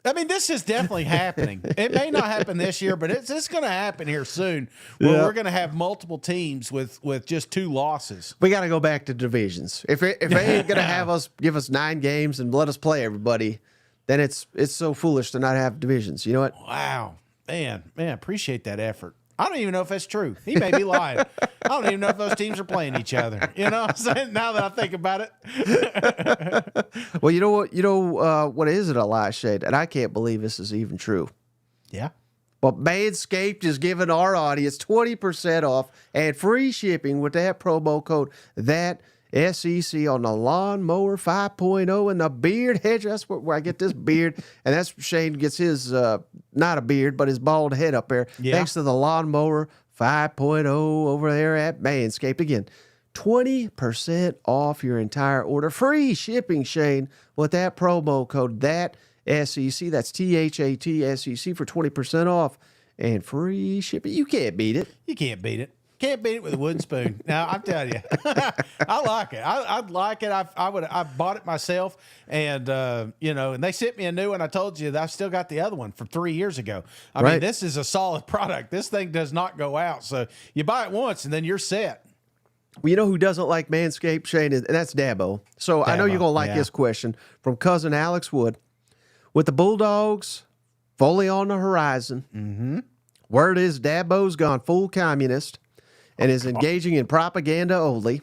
I mean, this is definitely happening. It may not happen this year, but it's going to happen here soon, where we're going to have multiple teams with just 2 losses. We got to go back to divisions. If they ain't going to give us 9 games and let us play everybody, then it's so foolish to not have divisions. You know what? Wow. Man, appreciate that effort. I don't even know if that's true. He may be lying. I don't even know if those teams are playing each other. You know what I'm saying? Now that I think about it. Well, you know what? What is it, a lie, Shade? And I can't believe this is even true. Yeah. But Manscaped is giving our audience 20% off and free shipping with that promo code, that SEC, on the Lawnmower 5.0 and the Beard Hedger. That's where I get this beard. And that's where Shane gets his, not a beard, but his bald head up there. Yeah. Thanks to the Lawnmower 5.0 over there at Manscaped. Again, 20% off your entire order. Free shipping, Shane, with that promo code, that SEC. That's THAT SEC for 20% off and free shipping. You can't beat it. You can't beat it. Can't beat it with a wooden spoon. Now, I'm telling you, I like it. I'd like it. I bought it myself, and and they sent me a new one. I told you that I still got the other one from 3 years ago. I mean, this is a solid product. This thing does not go out. So you buy it once, and then you're set. Well, you know who doesn't like Manscaped, Shane? And that's Dabo. So I know you're going to like this question from cousin Alex Wood. With the Bulldogs fully on the horizon, word is Dabo's gone full communist and is engaging in propaganda only.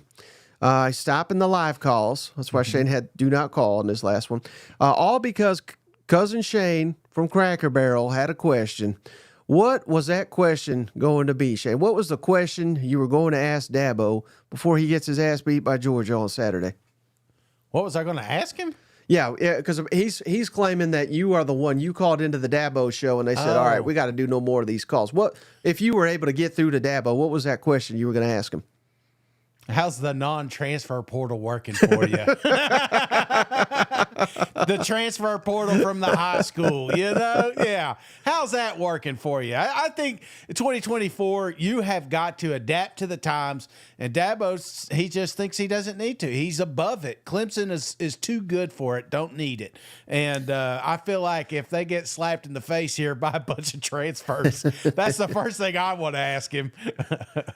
He's stopping the live calls. That's why Shane had do not call in his last one. All because cousin Shane from Cracker Barrel had a question. What was that question going to be, Shane? What was the question you were going to ask Dabo before he gets his ass beat by Georgia on Saturday? What was I going to ask him? Yeah, because he's claiming that you are the one. You called into the Dabo show, and they said, all right, we got to do no more of these calls. What if you were able to get through to Dabo, what was that question you were going to ask him? How's the non-transfer portal working for you? the transfer portal from the high school. Yeah. How's that working for you? I think 2024, you have got to adapt to the times. And Dabo, he just thinks he doesn't need to. He's above it. Clemson is too good for it. Don't need it. And I feel like if they get slapped in the face here by a bunch of transfers, that's the first thing I want to ask him.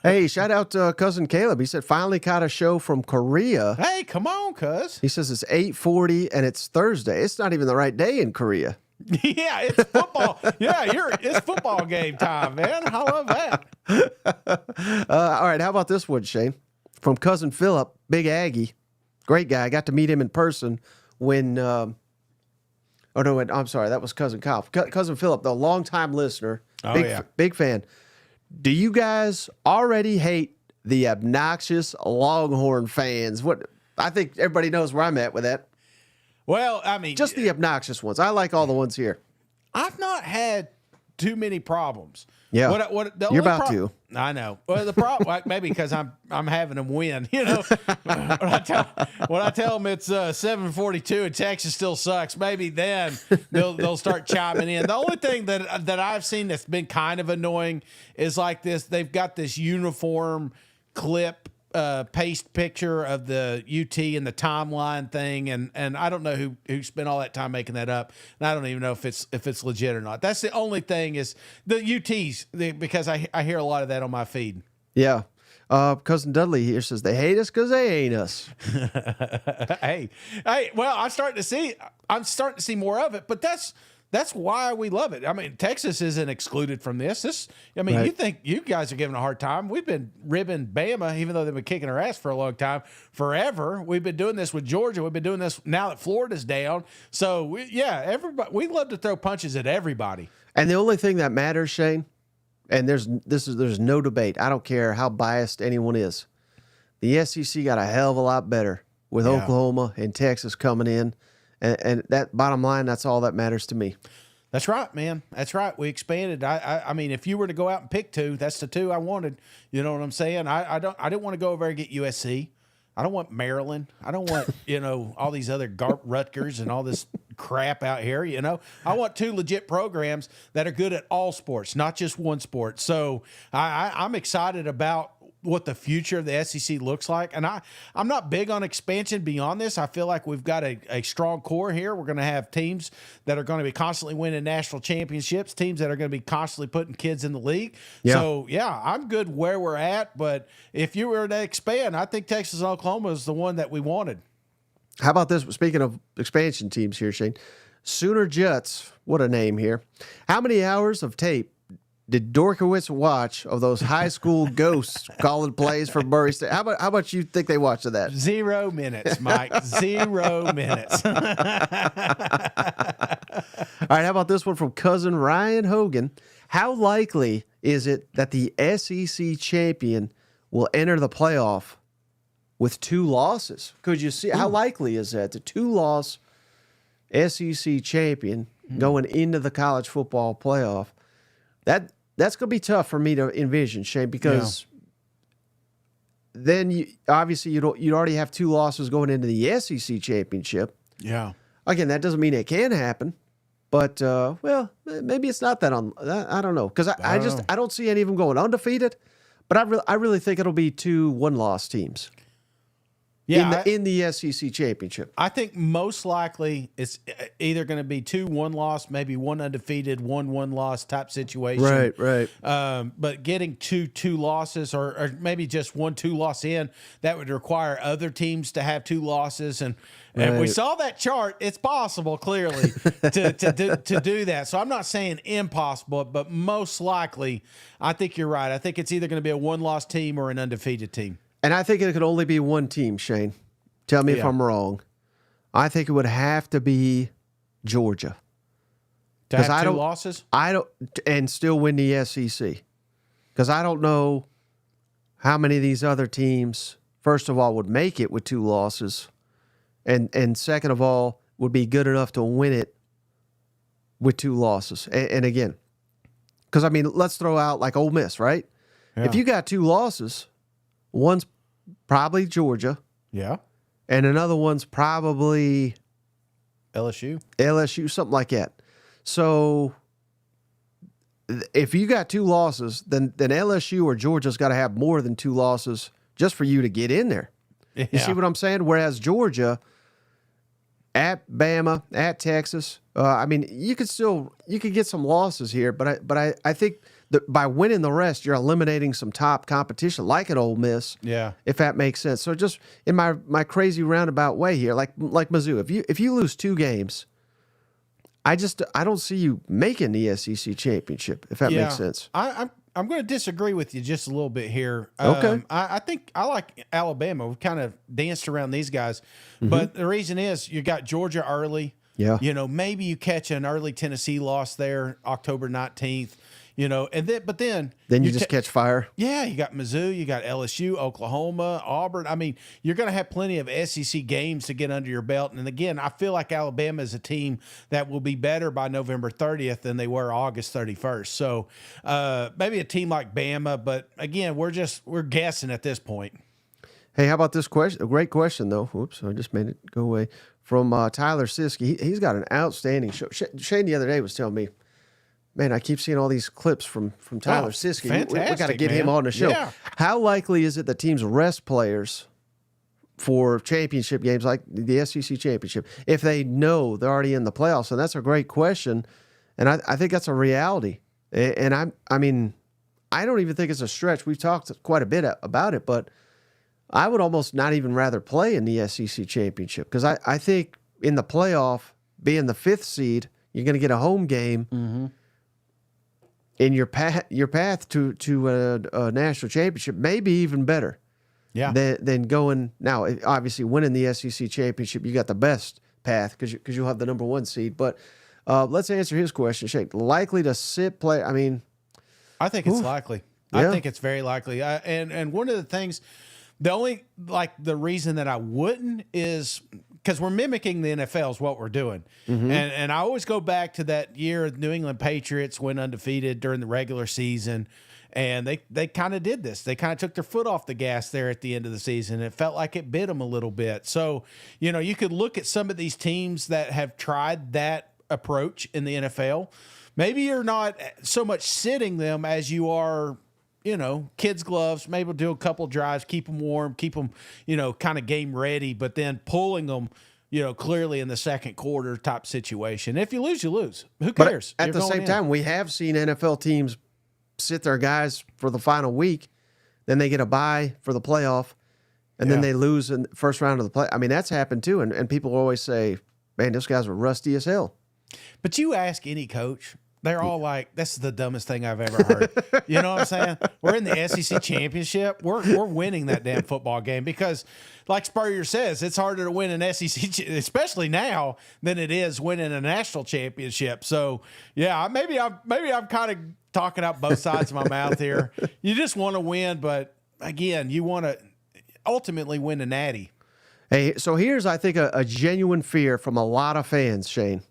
Hey, shout out to Cousin Caleb. He said, finally caught a show from Korea. Hey, come on, cuz. He says it's 8:40 and it's Thursday. It's not even the right day in Korea. Yeah, it's football. It's football game time, man. I love that. All right, how about this one, Shane? From Cousin Philip, Big Aggie. Great guy. I got to meet him in person when I'm sorry, that was Cousin Kyle. Cousin Philip, the longtime listener. Big fan. Do you guys already hate the obnoxious Longhorn fans? What I think everybody knows where I'm at with that. Well, I mean, just the obnoxious ones. I like all the ones here. I've not had too many problems. Yeah, you're about to. I know. Well, the problem maybe because I'm having them win. When I tell them it's 7:42 and Texas still sucks, maybe then they'll start chiming in. The only thing that I've seen that's been kind of annoying is like this. They've got this uniform clip paste picture of the UT and the timeline thing, and I don't know who spent all that time making that up, and I don't even know if it's legit or not. That's the only thing is the UTs because I hear a lot of that on my feed. Yeah, Cousin Dudley here says they hate us because they ain't us. Hey, well, I'm starting to see more of it, but that's why we love it. I mean, Texas isn't excluded from this. Right. You think you guys are giving a hard time. We've been ribbing Bama, even though they've been kicking our ass for a long time, forever. We've been doing this with Georgia. We've been doing this now that Florida's down. So, everybody, we love to throw punches at everybody. And the only thing that matters, Shane, and there's no debate. I don't care how biased anyone is. The SEC got a hell of a lot better with Oklahoma and Texas coming in. And that bottom line, that's all that matters to me. That's right, man. That's right. We expanded. I mean, if you were to go out and pick two, that's the two I wanted. You know what I'm saying? I didn't want to go over there and get USC. I don't want Maryland. I don't want, all these other Rutgers and all this crap out here, I want two legit programs that are good at all sports, not just one sport. So I'm excited about what the future of the SEC looks like. And I'm not big on expansion beyond this. I feel like we've got a strong core here. We're going to have teams that are going to be constantly winning national championships, teams that are going to be constantly putting kids in the league. Yeah. So, I'm good where we're at. But if you were to expand, I think Texas and Oklahoma is the one that we wanted. How about this? Speaking of expansion teams here, Shane, Sooner Jets, what a name here. How many hours of tape did Drinkwitz watch of those high school ghosts calling plays for Murray State? How about you think they watched of that? 0 minutes, Mike. 0 minutes. All right, how about this one from Cousin Ryan Hogan? How likely is it that the SEC champion will enter the playoff with 2 losses? Could you see how likely is that? The 2-loss SEC champion going into the college football playoff. That's going to be tough for me to envision, Shane, because then you already have 2 losses going into the SEC championship. Yeah. Again, that doesn't mean it can happen, but maybe it's not that I don't know, because I don't see any of them going undefeated, but I really think it'll be 2 1-loss teams. Yeah, in the SEC championship. I think most likely it's either going to be 2 1-loss, maybe 1 undefeated, 1 1-loss type situation. Right. But getting 2 losses or maybe just 1 2-loss in, that would require other teams to have 2 losses. And we saw that chart. It's possible, clearly, to do that. So I'm not saying impossible, but most likely, I think you're right. I think it's either going to be a 1-loss team or an undefeated team. And I think it could only be one team, Shane. Tell me if I'm wrong. I think it would have to be Georgia. To have 2 losses? And still win the SEC. Because I don't know how many of these other teams, first of all, would make it with 2 losses. And second of all, would be good enough to win it with 2 losses. And again, because, let's throw out like Ole Miss, right? Yeah. If you got 2 losses, one's probably Georgia. Yeah. And another one's probably LSU, something like that. So if you got 2 losses, then LSU or Georgia's got to have more than 2 losses just for you to get in there. Yeah. You see what I'm saying? Whereas Georgia, at Bama, at Texas, I mean, you could get some losses here, but I think that by winning the rest, you're eliminating some top competition, like at Ole Miss. Yeah. If that makes sense. So just in my crazy roundabout way here, like Mizzou, if you lose 2 games, I don't see you making the SEC championship, if that makes sense. I'm going to disagree with you just a little bit here. Okay. I think I like Alabama. We've kind of danced around these guys, but the reason is you got Georgia early. Yeah. Maybe you catch an early Tennessee loss there, October 19th. And then you just catch fire. Yeah, you got Mizzou, you got LSU, Oklahoma, Auburn. I mean, you're going to have plenty of SEC games to get under your belt. And again, I feel like Alabama is a team that will be better by November 30th than they were August 31st. So maybe a team like Bama, but again, we're guessing at this point. Hey, how about this question? A great question, though. Whoops, I just made it go away. From Tyler Siskey. He's got an outstanding show. Shane the other day was telling me, man, I keep seeing all these clips from Tyler Siskey. Fantastic, we got to get him on the show. Yeah. How likely is it that teams rest players for championship games like the SEC championship if they know they're already in the playoffs? And that's a great question, and I think that's a reality. And I mean, I don't even think it's a stretch. We've talked quite a bit about it, but I would almost not even rather play in the SEC championship because I think in the playoff, being the 5th seed, you're going to get a home game. Mm-hmm. In your path to a national championship may be even better than going now. Obviously, winning the SEC championship, you got the best path because you'll have the number 1 seed. But let's answer his question, Shake. Likely to sit play? I mean, I think it's likely. Yeah. I think it's very likely. And one of the things, the reason that I wouldn't is because we're mimicking the NFL is what we're doing. Mm-hmm. And I always go back to that year the New England Patriots went undefeated during the regular season. And they kind of did this. They kind of took their foot off the gas there at the end of the season. It felt like it bit them a little bit. So, you could look at some of these teams that have tried that approach in the NFL. Maybe you're not so much sitting them as you are, kids' gloves, maybe do a couple drives, keep them warm, keep them, kind of game ready, but then pulling them, clearly in the second quarter type situation. If you lose, you lose. Who cares? But at the same time, we have seen NFL teams sit their guys for the final week, then they get a bye for the playoff, and then they lose in the first round of the play. I mean, that's happened too, and people always say, man, those guys are rusty as hell. But you ask any coach, they're all like, "This is the dumbest thing I've ever heard." You know what I'm saying? We're in the SEC championship. We're winning that damn football game because, like Spurrier says, it's harder to win an SEC, especially now, than it is winning a national championship. So, yeah, maybe I'm kind of talking out both sides of my mouth here. You just want to win, but again, you want to ultimately win a natty. Hey, so here's, I think, a genuine fear from a lot of fans, Shane.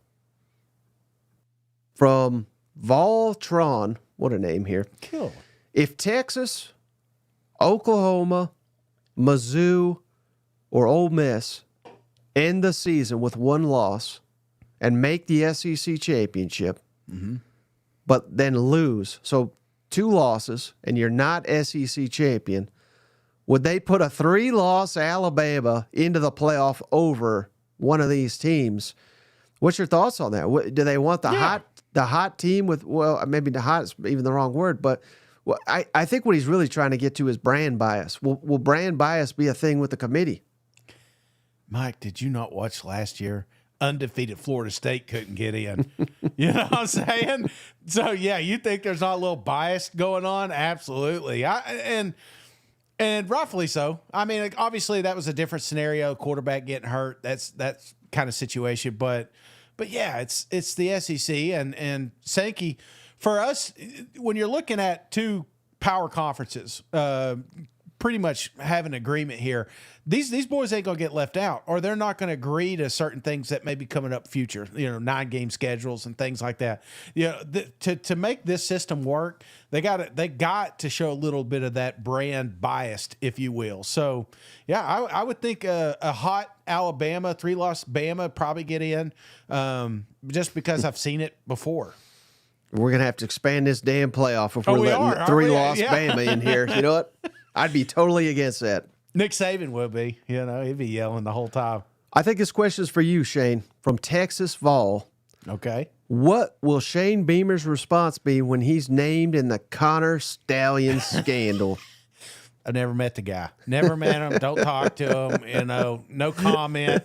From Voltron, what a name here. Cool. If Texas, Oklahoma, Mizzou, or Ole Miss end the season with 1 loss and make the SEC championship, but then lose, so 2 losses, and you're not SEC champion, would they put a 3-loss Alabama into the playoff over one of these teams? What's your thoughts on that? Do they want the hot team with, well, maybe the hot is even the wrong word, but I think what he's really trying to get to is brand bias. Will brand bias be a thing with the committee? Mike, did you not watch last year? Undefeated Florida State couldn't get in. You know what I'm saying? So, yeah, you think there's not a little bias going on? Absolutely. And rightfully so. I mean, obviously that was a different scenario, quarterback getting hurt. That's kind of situation, but yeah, it's the SEC and Sankey. For us, when you're looking at 2 power conferences, pretty much have an agreement here. These boys ain't gonna get left out, or they're not gonna agree to certain things that may be coming up future. 9-game schedules and things like that. To make this system work, they got to show a little bit of that brand biased, if you will. So, yeah, I would think a hot Alabama, 3-loss Bama probably get in, just because I've seen it before. We're going to have to expand this damn playoff if we're letting 3-loss Bama in here. You know what? I'd be totally against that. Nick Saban would be. He'd be yelling the whole time. I think this question is for you, Shane, from Texas Vol. Okay. What will Shane Beamer's response be when he's named in the Connor Stallions scandal? I never met the guy. Never met him. Don't talk to him. No comment.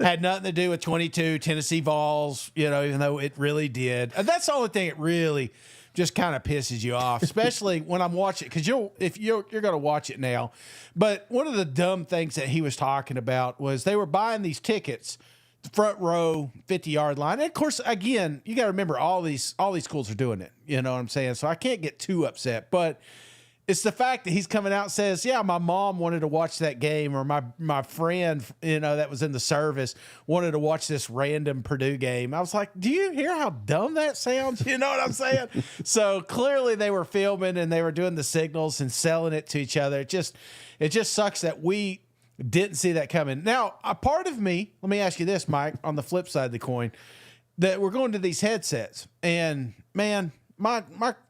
Had nothing to do with 22 Tennessee Vols, even though it really did. And that's the only thing that really just kind of pisses you off, especially when I'm watching, because you're going to watch it now. But one of the dumb things that he was talking about was they were buying these tickets, the front row, 50-yard line. And of course, again, you got to remember all these schools are doing it. You know what I'm saying? So I can't get too upset, but it's the fact that he's coming out and says, yeah, my mom wanted to watch that game, or my friend, that was in the service wanted to watch this random Purdue game. I was like, do you hear how dumb that sounds? You know what I'm saying? So clearly they were filming and they were doing the signals and selling it to each other. It just sucks that we didn't see that coming. Now, a part of me, let me ask you this, Mike, on the flip side of the coin, that we're going to these headsets and, man, my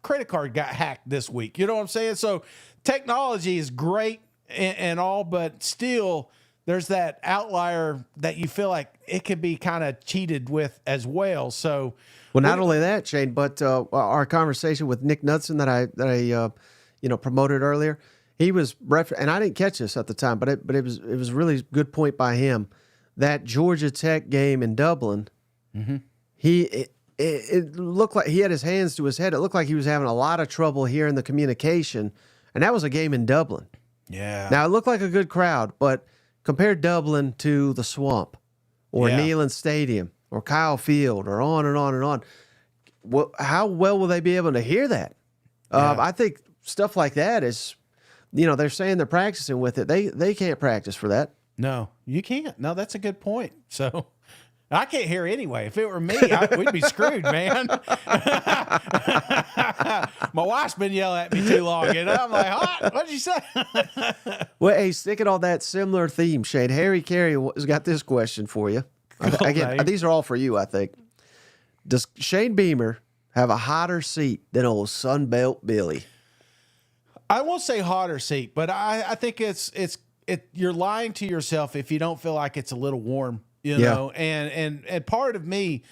credit card got hacked this week. You know what I'm saying? So technology is great and all, but still there's that outlier that you feel like it could be kind of cheated with as well. So, well, not only that, Shane, but our conversation with Nick Knudsen that I promoted earlier, he was and I didn't catch this at the time, but it was a really good point by him. That Georgia Tech game in Dublin, It looked like he had his hands to his head. It looked like he was having a lot of trouble hearing the communication, and that was a game in Dublin. Yeah. Now, it looked like a good crowd, but compare Dublin to the Swamp or Neyland Stadium or Kyle Field or on and on and on. Well, how well will they be able to hear that? I think stuff like that is, they're saying they're practicing with it. They can't practice for that. No, you can't. No, that's a good point. So I can't hear anyway. If it were me, we'd be screwed, man. My wife's been yelling at me too long, I'm like, what? What'd you say? Well, hey, sticking on that similar theme, Shane, Harry Carey has got this question for you. Again, these are all for you, I think. Does Shane Beamer have a hotter seat than old Sunbelt Billy? I won't say hotter seat, but I think you're lying to yourself if you don't feel like it's a little warm. And part of me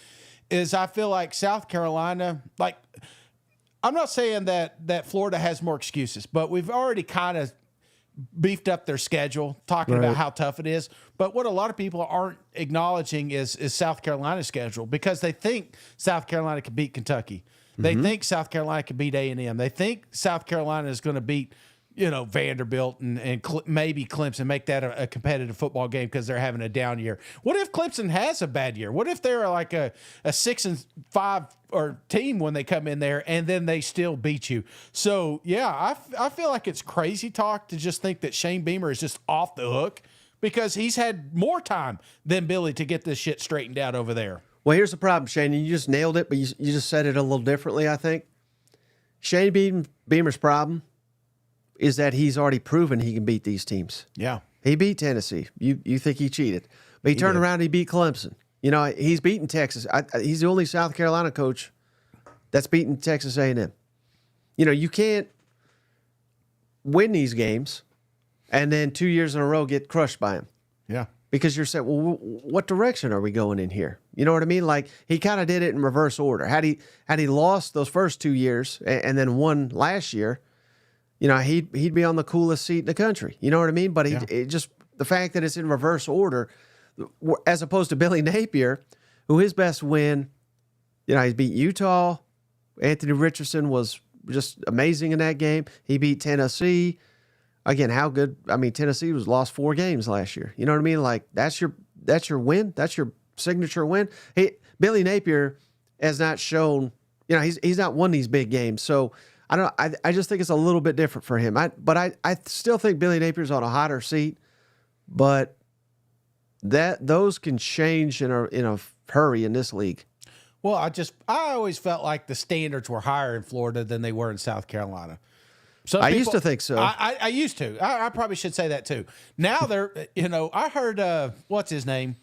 is I feel like South Carolina, like, I'm not saying that Florida has more excuses, but we've already kind of beefed up their schedule, talking about how tough it is. But what a lot of people aren't acknowledging is South Carolina's schedule, because they think South Carolina can beat Kentucky. They think South Carolina can beat A&M. They think South Carolina is going to beat Vanderbilt and maybe Clemson, make that a competitive football game because they're having a down year. What if Clemson has a bad year? What if they're like a 6-5 or team when they come in there and then they still beat you? So, yeah, I feel like it's crazy talk to just think that Shane Beamer is just off the hook, because he's had more time than Billy to get this shit straightened out over there. Well, here's the problem, Shane. You just nailed it, but you just said it a little differently, I think. Shane Beamer's problem is that he's already proven he can beat these teams. Yeah. He beat Tennessee. You think he cheated. But he turned around and he beat Clemson. He's beaten Texas. He's the only South Carolina coach that's beaten Texas A&M. You can't win these games and then 2 years in a row get crushed by him. Yeah. Because you're saying, well, what direction are we going in here? You know what I mean? Like, he kind of did it in reverse order. Had he lost those first 2 years and then won last year, he'd be on the coolest seat in the country. You know what I mean? But it just the fact that it's in reverse order, as opposed to Billy Napier, who his best win, he beat Utah. Anthony Richardson was just amazing in that game. He beat Tennessee. Again, how good? I mean, Tennessee lost 4 games last year. You know what I mean? Like, that's your win. That's your signature win. Billy Napier has not shown. He's not won these big games. So I don't know. I just think it's a little bit different for him. But I still think Billy Napier's on a hotter seat, but those can change in a hurry in this league. Well, I always felt like the standards were higher in Florida than they were in South Carolina. I used to think so. I used to. I probably should say that too. Now they're, I heard, what's his name?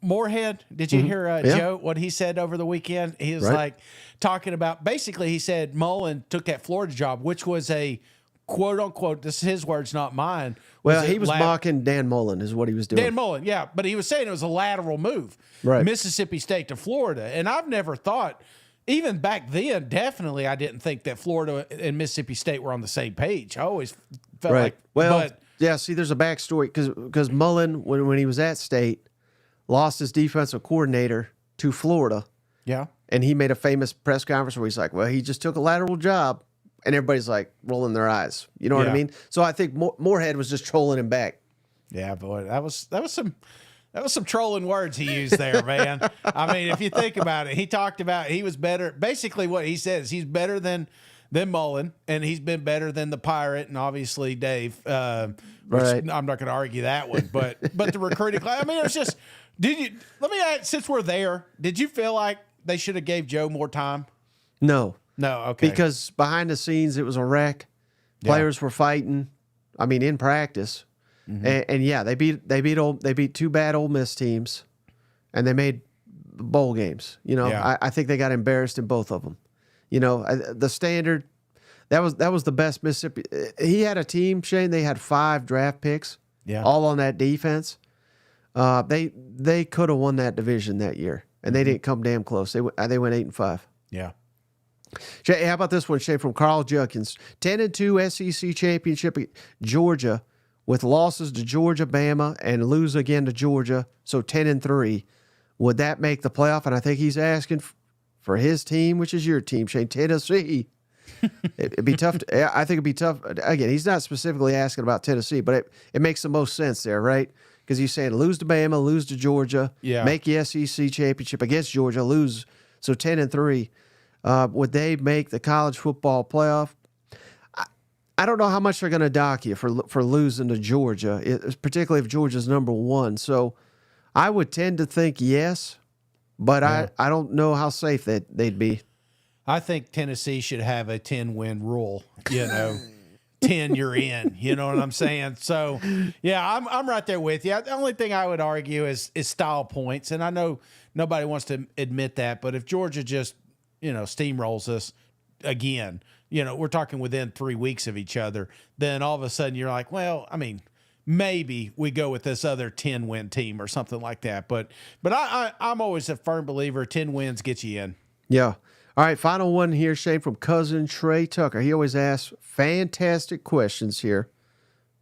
Moorhead. Did you hear Joe, what he said over the weekend? He was like talking about, basically he said Mullen took that Florida job, which was a quote unquote, this is his words, not mine. Well, he was mocking Dan Mullen is what he was doing. Dan Mullen, yeah. But he was saying it was a lateral move. Right. Mississippi State to Florida. And I've never thought, even back then, definitely I didn't think that Florida and Mississippi State were on the same page. I always felt like, yeah, see, there's a backstory because Mullen, when he was at State, lost his defensive coordinator to Florida. Yeah. And he made a famous press conference where he's like, well, he just took a lateral job. And everybody's like rolling their eyes. You know what I mean? So I think Moorhead was just trolling him back. Yeah, boy, that was some trolling words he used there, man. I mean, if you think about it, he talked about he was better. Basically, what he says, he's better than Mullen, and he's been better than the Pirate, and obviously Dave. Right. I'm not going to argue that one, but the recruiting class. I mean, it was just. Let me ask, since we're there, did you feel like they should have gave Joe more time? No. No, okay. Because behind the scenes, it was a wreck. Players were fighting. I mean, in practice, and yeah, they beat two bad Ole Miss teams, and they made bowl games. I think they got embarrassed in both of them. The standard that was the best Mississippi. He had a team, Shane. They had 5 draft picks, all on that defense. They could have won that division that year, and they didn't come damn close. They went 8-5. Yeah. Jay, how about this one, Shane, from Carl Judkins? 10-2 SEC championship at Georgia with losses to Georgia, Bama, and lose again to Georgia, so 10-3. Would that make the playoff? And I think he's asking for his team, which is your team, Shane, Tennessee. It'd be tough. I think it'd be tough. Again, he's not specifically asking about Tennessee, but it makes the most sense there, right? Because he's saying lose to Bama, lose to Georgia, make the SEC championship against Georgia, lose, so 10-3. Would they make the college football playoff? I don't know how much they're going to dock you for losing to Georgia, particularly if Georgia's number 1. So I would tend to think yes, but I don't know how safe they'd be. I think Tennessee should have a 10-win rule, 10 you're in, you know what I'm saying? So, yeah, I'm right there with you. The only thing I would argue is style points, and I know nobody wants to admit that, but if Georgia just steamrolls us again, we're talking within 3 weeks of each other, then all of a sudden you're like, well, I mean, maybe we go with this other 10-win team or something like that. But I'm always a firm believer 10 wins get you in. Yeah. All right, final one here, Shane, from cousin Trey Tucker. He always asks fantastic questions here,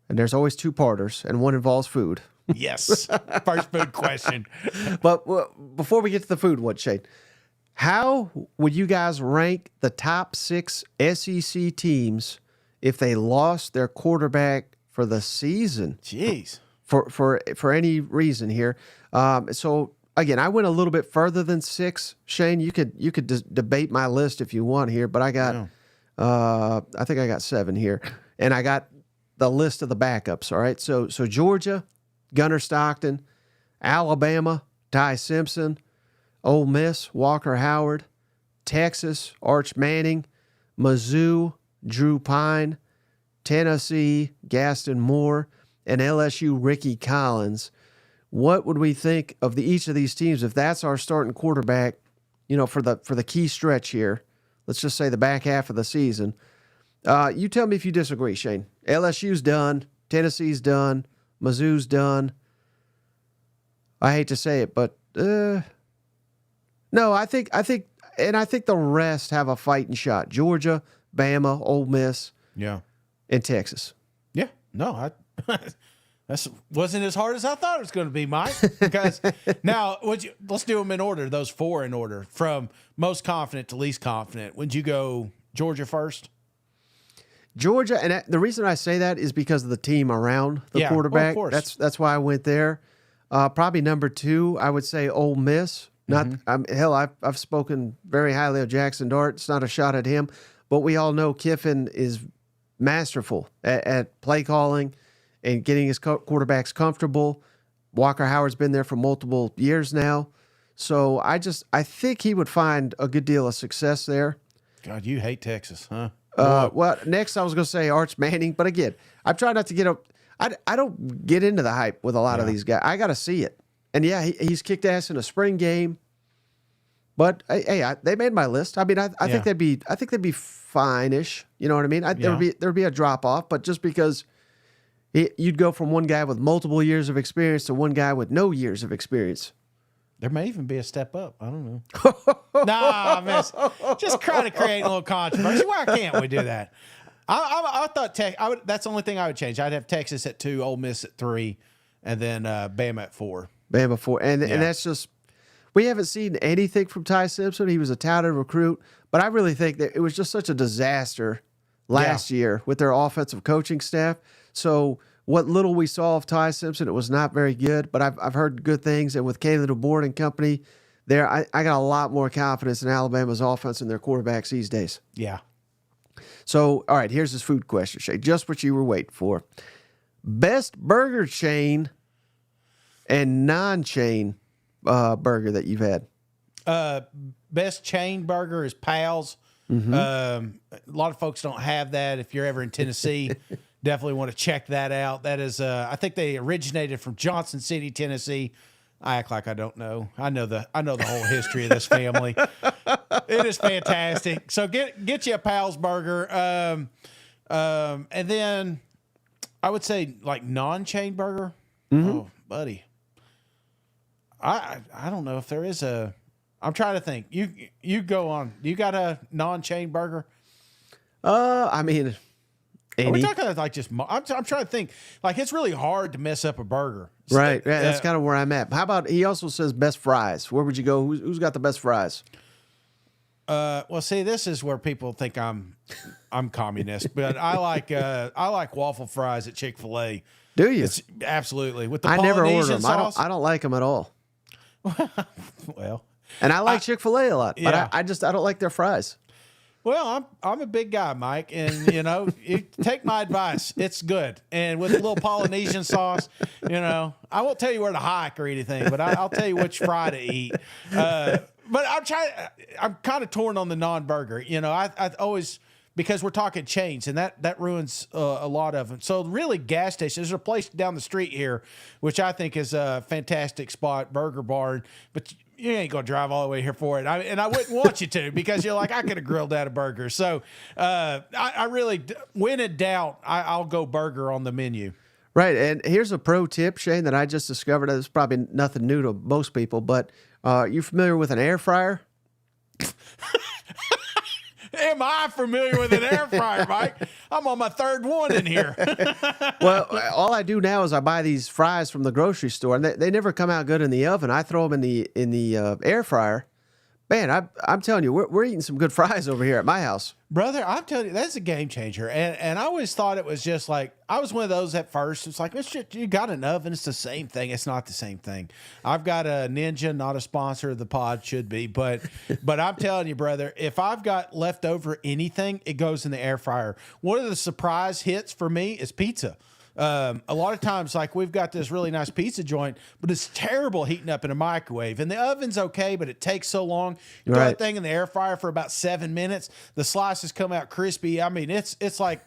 and there's always 2-parters, and one involves food. Yes, first food question. But before we get to the food one, Shane, how would you guys rank the top 6 SEC teams if they lost their quarterback for the season? Jeez. For any reason here. So again, I went a little bit further than 6. Shane, you could debate my list if you want here, but I got I think I got 7 here, and I got the list of the backups. All right, so Georgia, Gunnar Stockton, Alabama, Ty Simpson, Ole Miss, Walker Howard, Texas, Arch Manning, Mizzou, Drew Pine, Tennessee, Gaston Moore, and LSU, Ricky Collins. What would we think of each of these teams if that's our starting quarterback, for the key stretch here? Let's just say the back half of the season. You tell me if you disagree, Shane. LSU's done. Tennessee's done. Mizzou's done. I hate to say it, but no, I think the rest have a fighting shot. Georgia, Bama, Ole Miss, and Texas. Yeah, no, that wasn't as hard as I thought it was going to be, Mike. Because now, let's do them in order. Those 4 in order, from most confident to least confident. Would you go Georgia first? Georgia, and the reason I say that is because of the team around the quarterback. Well, of course. That's why I went there. Probably number 2, I would say Ole Miss. Not hell, I've spoken very highly of Jackson Dart. It's not a shot at him, but we all know Kiffin is masterful at play calling and getting his quarterbacks comfortable. Walker Howard's been there for multiple years now. So I think he would find a good deal of success there. God, you hate Texas, huh? Well, next I was going to say Arch Manning, but again, I'm trying not to get up. I don't get into the hype with a lot of these guys. I got to see it. And yeah, he's kicked ass in a spring game. But hey, they made my list. I mean, I think they'd be fine-ish. You know what I mean? There'd be a drop off, but just because you'd go from one guy with multiple years of experience to one guy with no years of experience. There may even be a step up. I don't know. Nah, man, just trying to create a little controversy. Why can't we do that? I thought that's the only thing I would change. I'd have Texas at 2, Ole Miss at 3, and then Bama at 4. Bama 4, and that's just we haven't seen anything from Ty Simpson. He was a touted recruit, but I really think that it was just such a disaster last year with their offensive coaching staff. So what little we saw of Ty Simpson, it was not very good, but I've heard good things. And with Kayla DeBoer and company there, I got a lot more confidence in Alabama's offense and their quarterbacks these days. Yeah. So, all right, here's this food question, Shay. Just what you were waiting for. Best burger chain and non-chain burger that you've had? Best chain burger is Pal's. A lot of folks don't have that. If you're ever in Tennessee, definitely want to check that out. That is, I think they originated from Johnson City, Tennessee. I act like I don't know. I know the whole history of this family. It is fantastic. So get you a Pal's burger, and then I would say like non-chain burger. Oh, buddy, I don't know if there is a. I'm trying to think. You go on. You got a non-chain burger? I mean. Are we talking like just? I'm trying to think. Like it's really hard to mess up a burger, right? Yeah, that's kind of where I'm at. How about he also says best fries? Where would you go? Who's got the best fries? Well, see, this is where people think I'm communist, but I like waffle fries at Chick-fil-A. Do you? It's, absolutely with the I Polynesian never order them. sauce. I don't like them at all. Well, and I like Chick-fil-A a lot, but yeah. I don't like their fries. Well, I'm a big guy, Mike, and you take my advice. It's good, and with a little Polynesian sauce, I won't tell you where to hike or anything, but I'll tell you which fry to eat. But I'm kind of torn on the non-burger. I always, because we're talking chains, and that ruins a lot of them. So really, gas stations. There's a place down the street here, which I think is a fantastic spot, Burger Barn, but you ain't gonna drive all the way here for it, and I wouldn't want you to, because you're like, I could have grilled out a burger. So I really, when in doubt, I'll go burger on the menu. Right, and here's a pro tip, Shane, that I just discovered. It's probably nothing new to most people, but you familiar with an air fryer? Am I familiar with an air fryer, Mike? I'm on my third one in here. Well, all I do now is I buy these fries from the grocery store, and they never come out good in the oven. I throw them in the air fryer. Man, I'm telling you, we're eating some good fries over here at my house. Brother, I'm telling you, that's a game changer. And I always thought it was just like, I was one of those at first. It's like, you got an oven. It's the same thing. It's not the same thing. I've got a Ninja, not a sponsor of the pod, should be. But I'm telling you, brother, if I've got leftover anything, it goes in the air fryer. One of the surprise hits for me is pizza. A lot of times, like, we've got this really nice pizza joint, but it's terrible heating up in a microwave. And the oven's okay, but it takes so long. You throw that thing in the air fryer for about 7 minutes. The slices come out crispy. I mean, it's like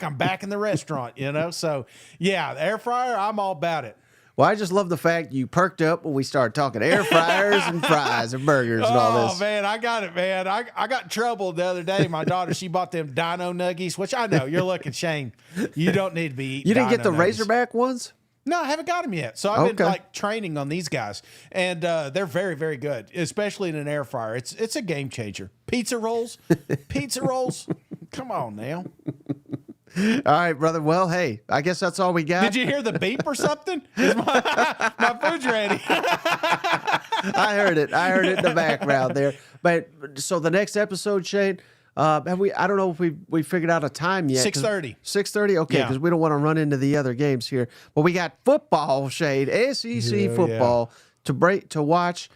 I'm back in the restaurant, So, yeah, the air fryer, I'm all about it. Well, I just love the fact you perked up when we started talking air fryers and fries and burgers and all this. Oh, man, I got it, man. I got trouble the other day. My daughter, she bought them Dino Nuggies, which I know you're looking, Shane. You don't need to be eating. You didn't get the Nuggies. Razorback ones? No, I haven't got them yet. So I've been training on these guys, and they're very, very good, especially in an air fryer. It's a game changer. Pizza rolls. Come on now. All right, brother. Well, hey, I guess that's all we got. Did you hear the beep or something? My food's ready. I heard it in the background there. But so the next episode, Shane, have we? I don't know if we figured out a time yet. 6:30. 6:30. Okay, because we don't want to run into the other games here. But we got football, Shane, SEC football to watch.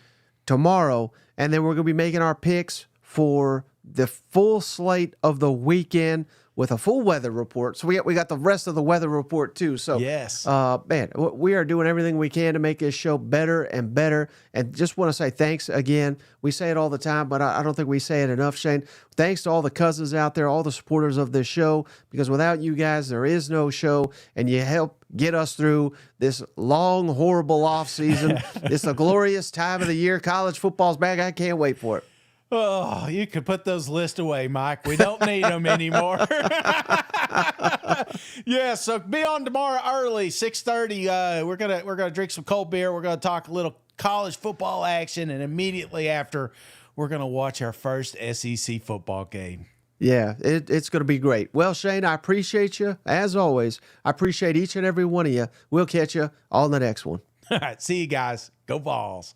tomorrow, and then we're going to be making our picks for the full slate of the weekend with a full weather report. So we got the rest of the weather report too. So yes, man, we are doing everything we can to make this show better and better. And just want to say thanks again. We say it all the time, but I don't think we say it enough, Shane. Thanks to all the cousins out there, all the supporters of this show, because without you guys, there is no show, and you help get us through this long, horrible off season. It's a glorious time of the year. College football's back. I can't wait for it. Oh, you could put those lists away, Mike. We don't need them anymore. Yeah, so be on tomorrow early, 6:30. We're gonna drink some cold beer. We're gonna talk a little college football action, and immediately after, we're gonna watch our first SEC football game. Yeah, it's going to be great. Well, Shane, I appreciate you, as always. I appreciate each and every one of you. We'll catch you on the next one. All right, see you guys. Go Vols.